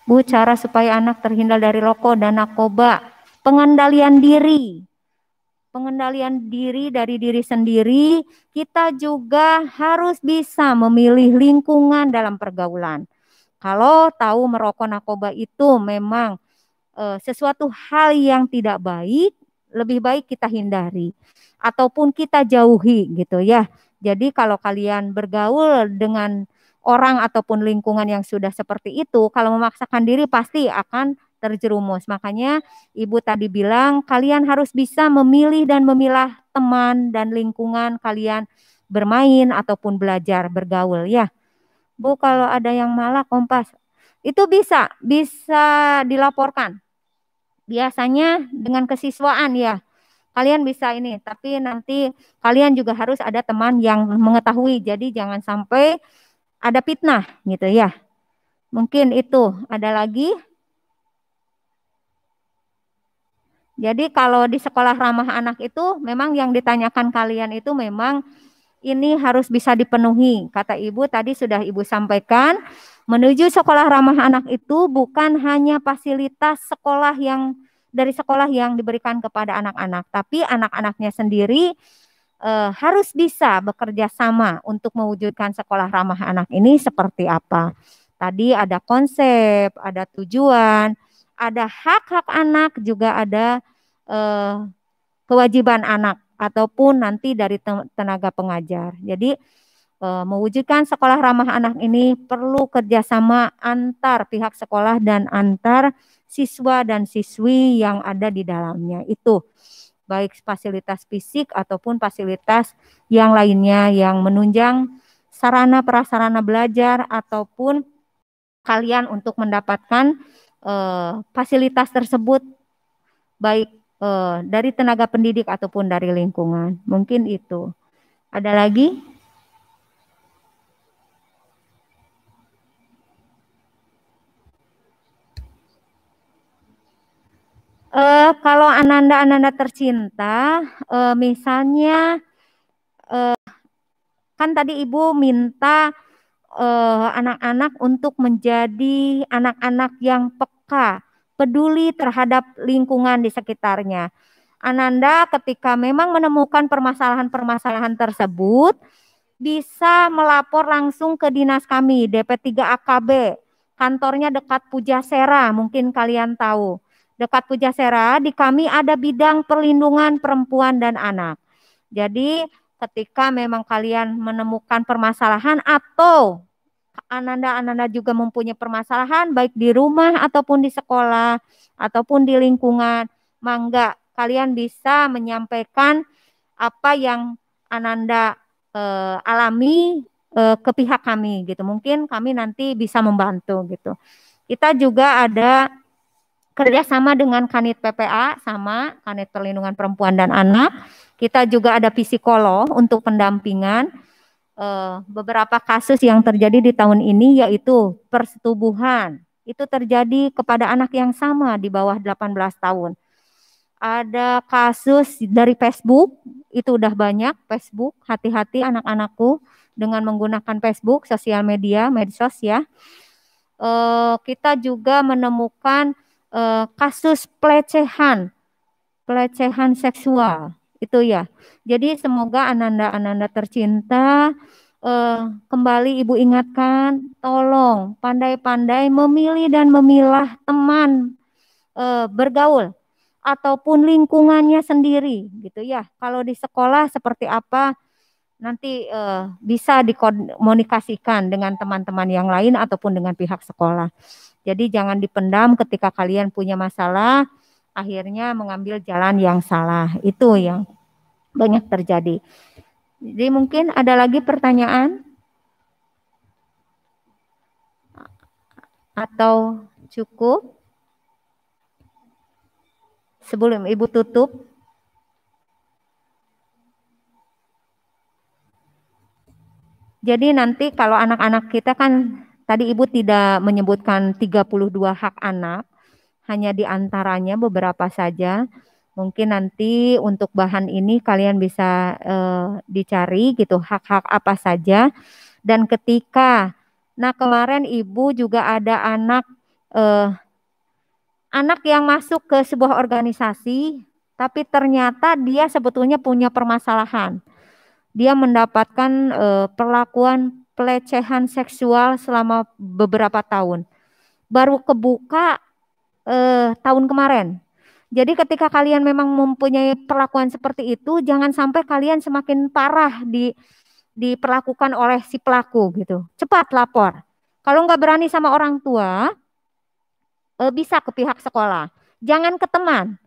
Bu, cara supaya anak terhindar dari rokok dan narkoba, pengendalian diri. Pengendalian diri dari diri sendiri, kita juga harus bisa memilih lingkungan dalam pergaulan. Kalau tahu merokok narkoba itu memang sesuatu hal yang tidak baik, lebih baik kita hindari ataupun kita jauhi gitu ya. Jadi kalau kalian bergaul dengan orang ataupun lingkungan yang sudah seperti itu, kalau memaksakan diri pasti akan terjerumus. Makanya Ibu tadi bilang kalian harus bisa memilih dan memilah teman dan lingkungan kalian bermain ataupun belajar bergaul ya. Bu, kalau ada yang malah kompas, itu bisa dilaporkan. Biasanya dengan kesiswaan ya. Kalian bisa ini, tapi nanti kalian juga harus ada teman yang mengetahui. Jadi jangan sampai ada fitnah gitu ya. Mungkin itu. Ada lagi? Jadi kalau di sekolah ramah anak itu memang yang ditanyakan kalian itu memang ini harus bisa dipenuhi. Kata Ibu tadi sudah Ibu sampaikan, menuju sekolah ramah anak itu bukan hanya fasilitas sekolah yang dari sekolah yang diberikan kepada anak-anak, tapi anak-anaknya sendiri harus bisa bekerja sama untuk mewujudkan sekolah ramah anak ini seperti apa. Tadi ada konsep, ada tujuan, ada hak-hak anak, juga ada eh, kewajiban anak ataupun nanti dari tenaga pengajar. Jadi mewujudkan sekolah ramah anak ini perlu kerjasama antar pihak sekolah dan antar siswa dan siswi yang ada di dalamnya. Itu baik fasilitas fisik ataupun fasilitas yang lainnya yang menunjang sarana prasarana belajar ataupun kalian untuk mendapatkan fasilitas tersebut baik dari tenaga pendidik ataupun dari lingkungan. Mungkin itu. Ada lagi? Kalau Ananda tercinta, misalnya kan tadi Ibu minta anak-anak untuk menjadi anak-anak yang peka, peduli terhadap lingkungan di sekitarnya. Ananda ketika memang menemukan permasalahan-permasalahan tersebut, bisa melapor langsung ke dinas kami, DP3 AKB. Kantornya dekat Pujasera, mungkin kalian tahu. Dekat Pujasera, di kami ada bidang perlindungan perempuan dan anak. Jadi ketika memang kalian menemukan permasalahan atau Ananda juga mempunyai permasalahan baik di rumah ataupun di sekolah ataupun di lingkungan, mangga kalian bisa menyampaikan apa yang Ananda alami ke pihak kami gitu. Mungkin kami nanti bisa membantu gitu. Kita juga ada kerjasama dengan Kanit PPA sama Kanit Perlindungan Perempuan dan Anak. Kita juga ada psikolog untuk pendampingan. Beberapa kasus yang terjadi di tahun ini yaitu persetubuhan. Itu terjadi kepada anak yang sama di bawah 18 tahun. Ada kasus dari Facebook, itu udah banyak Facebook, hati-hati anak-anakku dengan menggunakan Facebook, sosial media, medsos ya. Kita juga menemukan kasus pelecehan seksual itu ya. Jadi semoga Ananda tercinta kembali Ibu ingatkan, tolong pandai-pandai memilih dan memilah teman bergaul ataupun lingkungannya sendiri gitu ya. Kalau di sekolah seperti apa nanti bisa dikomunikasikan dengan teman-teman yang lain ataupun dengan pihak sekolah. Jadi jangan dipendam ketika kalian punya masalah, akhirnya mengambil jalan yang salah. Itu yang banyak terjadi. Jadi mungkin ada lagi pertanyaan? Atau cukup? Sebelum Ibu tutup. Jadi nanti kalau anak-anak kita kan tadi Ibu tidak menyebutkan 32 hak anak, hanya di antaranya beberapa saja. Mungkin nanti untuk bahan ini kalian bisa dicari gitu hak-hak apa saja. Dan ketika, nah kemarin Ibu juga ada anak yang masuk ke sebuah organisasi, tapi ternyata dia sebetulnya punya permasalahan. Dia mendapatkan perlakuan pelecehan seksual selama beberapa tahun. Baru kebuka tahun kemarin. Jadi ketika kalian memang mempunyai perlakuan seperti itu, jangan sampai kalian semakin parah diperlakukan oleh si pelaku gitu. Cepat lapor. Kalau nggak berani sama orang tua, bisa ke pihak sekolah. Jangan ke teman.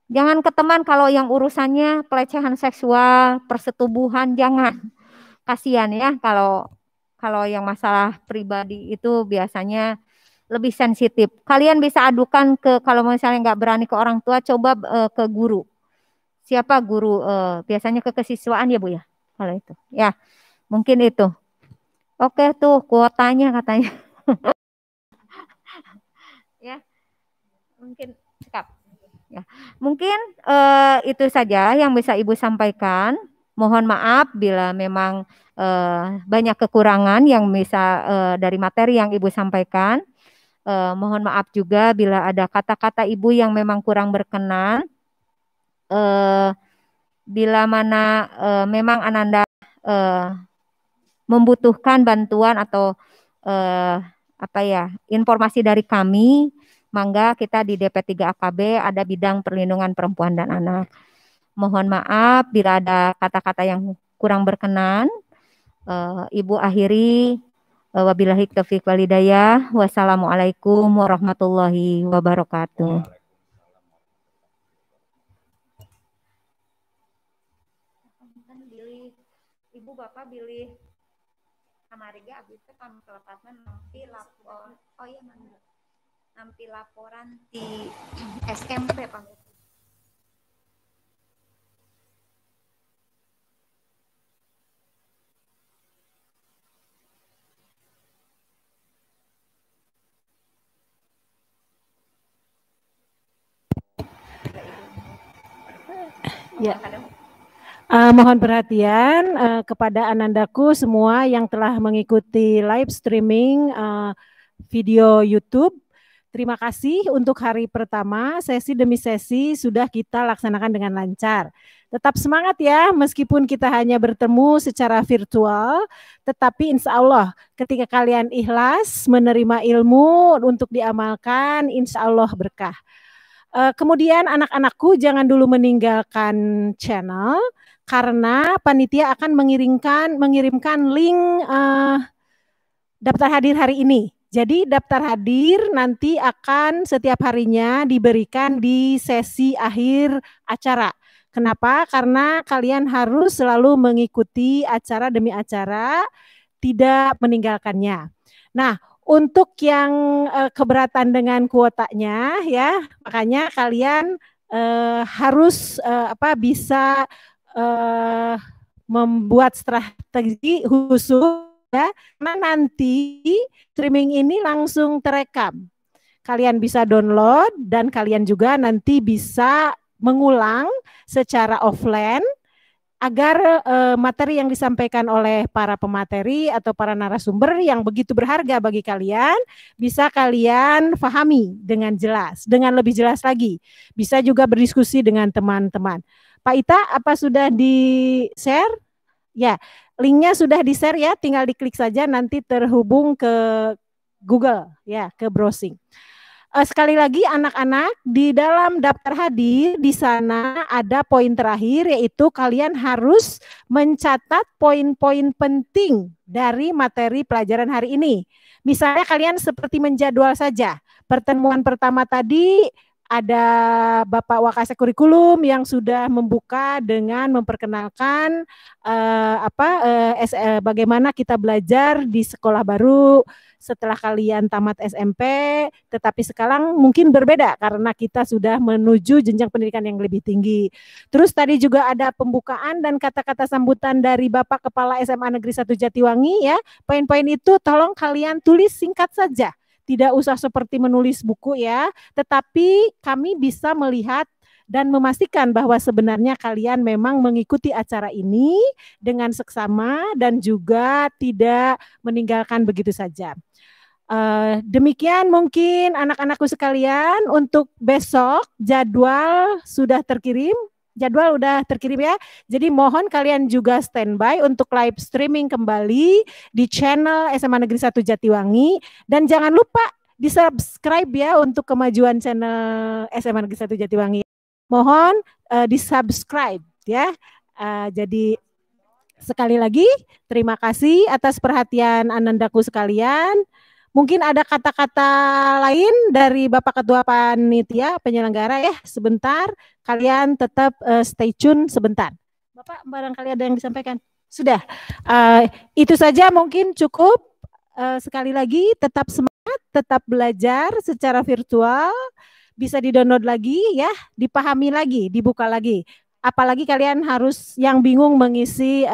Jangan ke teman kalau yang urusannya pelecehan seksual, persetubuhan, jangan. Kasihan ya kalau yang masalah pribadi itu biasanya lebih sensitif. Kalian bisa adukan ke kalau misalnya nggak berani ke orang tua, coba ke guru. Siapa guru? Biasanya ke kesiswaan ya Bu ya. Kalau itu, ya mungkin itu. Oke tuh kuotanya katanya. Ya, mungkin cekap. Ya, mungkin itu saja yang bisa Ibu sampaikan. Mohon maaf bila memang banyak kekurangan yang bisa dari materi yang Ibu sampaikan. Mohon maaf juga bila ada kata-kata Ibu yang memang kurang berkenan. Bila mana memang Ananda membutuhkan bantuan atau apa ya informasi dari kami, mangga kita di DP3 AKB ada bidang perlindungan perempuan dan anak. Mohon maaf bila ada kata-kata yang kurang berkenan. Ibu akhiri. Wabillahi taufiq walhidayah. Wassalamualaikum warahmatullahi wabarakatuh. Ibu Bapak pilih kamariga abis itu kami kelepaskan nanti lapor. Oh iya mana? Nanti laporan di SMP Pak. Ya. Mohon perhatian kepada anandaku semua yang telah mengikuti live streaming video YouTube. Terima kasih untuk hari pertama, sesi demi sesi sudah kita laksanakan dengan lancar. Tetap semangat ya, meskipun kita hanya bertemu secara virtual, tetapi insya Allah ketika kalian ikhlas menerima ilmu untuk diamalkan, insya Allah berkah. Kemudian anak-anakku jangan dulu meninggalkan channel karena panitia akan mengirimkan link daftar hadir hari ini. Jadi daftar hadir nanti akan setiap harinya diberikan di sesi akhir acara. Kenapa? Karena kalian harus selalu mengikuti acara demi acara, tidak meninggalkannya. Nah, untuk yang keberatan dengan kuotanya ya, makanya kalian harus bisa membuat strategi khusus ya, karena nanti streaming ini langsung terekam. Kalian bisa download dan kalian juga nanti bisa mengulang secara offline agar materi yang disampaikan oleh para pemateri atau para narasumber yang begitu berharga bagi kalian bisa kalian pahami dengan jelas, dengan lebih jelas lagi. Bisa juga berdiskusi dengan teman-teman. Pak Ita, apa sudah di-share? Ya, linknya sudah di-share ya, tinggal diklik saja nanti terhubung ke Google ya, ke browsing. Sekali lagi anak-anak di dalam daftar hadir di sana ada poin terakhir yaitu kalian harus mencatat poin-poin penting dari materi pelajaran hari ini. Misalnya kalian seperti menjadwal saja. Pertemuan pertama tadi ada Bapak Wakasek Kurikulum yang sudah membuka dengan memperkenalkan bagaimana kita belajar di sekolah baru setelah kalian tamat SMP, tetapi sekarang mungkin berbeda karena kita sudah menuju jenjang pendidikan yang lebih tinggi. Terus tadi juga ada pembukaan dan kata-kata sambutan dari Bapak Kepala SMA Negeri 1 Jatiwangi ya. Poin-poin itu tolong kalian tulis singkat saja. Tidak usah seperti menulis buku ya, tetapi kami bisa melihat dan memastikan bahwa sebenarnya kalian memang mengikuti acara ini dengan seksama dan juga tidak meninggalkan begitu saja. Demikian mungkin anak-anakku sekalian, untuk besok jadwal sudah terkirim. Jadwal udah terkirim ya. Jadi mohon kalian juga standby untuk live streaming kembali di channel SMA Negeri 1 Jatiwangi. Dan jangan lupa di-subscribe ya untuk kemajuan channel SMA Negeri 1 Jatiwangi. Mohon di-subscribe ya. Jadi sekali lagi terima kasih atas perhatian anandaku sekalian. Mungkin ada kata-kata lain dari Bapak Ketua Panitia Penyelenggara ya, sebentar. Kalian tetap stay tune sebentar. Bapak, barangkali ada yang disampaikan? Sudah. Itu saja mungkin cukup. Sekali lagi tetap semangat, tetap belajar secara virtual. Bisa di-download lagi ya, dipahami lagi, dibuka lagi. Apalagi kalian harus yang bingung mengisi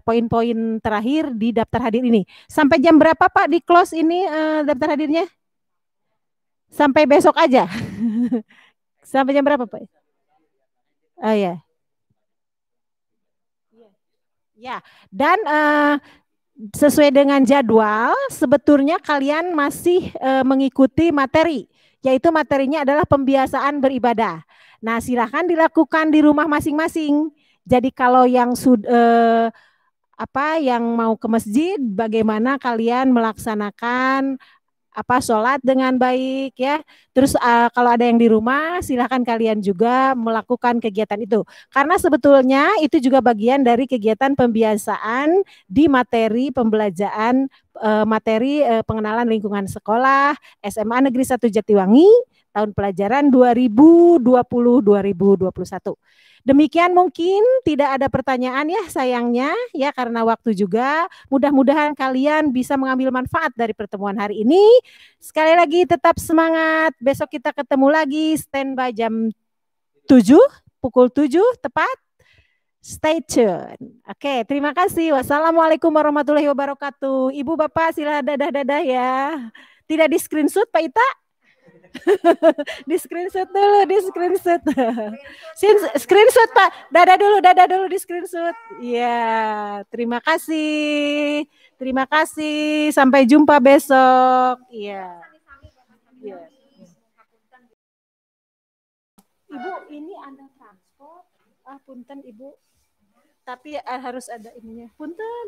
poin-poin terakhir di daftar hadir ini. Sampai jam berapa Pak di close ini daftar hadirnya? Sampai besok aja. Sampai jam berapa Pak? Oh ya. Ya, dan sesuai dengan jadwal, sebetulnya kalian masih mengikuti materi, yaitu materinya adalah pembiasaan beribadah. Nah, silakan dilakukan di rumah masing-masing. Jadi kalau yang yang mau ke masjid, bagaimana kalian melaksanakan sholat dengan baik ya. Terus kalau ada yang di rumah, silakan kalian juga melakukan kegiatan itu. Karena sebetulnya itu juga bagian dari kegiatan pembiasaan di materi pembelajaran materi pengenalan lingkungan sekolah SMA Negeri 1 Jatiwangi tahun pelajaran 2020-2021. Demikian mungkin tidak ada pertanyaan ya sayangnya ya karena waktu juga. Mudah-mudahan kalian bisa mengambil manfaat dari pertemuan hari ini. Sekali lagi tetap semangat. Besok kita ketemu lagi standby jam 7, pukul 7 tepat. Stay tune. Oke, terima kasih. Wassalamualaikum warahmatullahi wabarakatuh. Ibu Bapak sila dadah-dadah ya. Tidak di screenshot Pak Ita? Di screenshot dulu, di screenshot. Screenshot Pak. Dadah dulu di screenshot. Iya, terima kasih. Terima kasih. Sampai jumpa besok. Iya. Iya. Ibu, ini ada transport. Punten Ibu. Tapi harus ada ininya. Punten.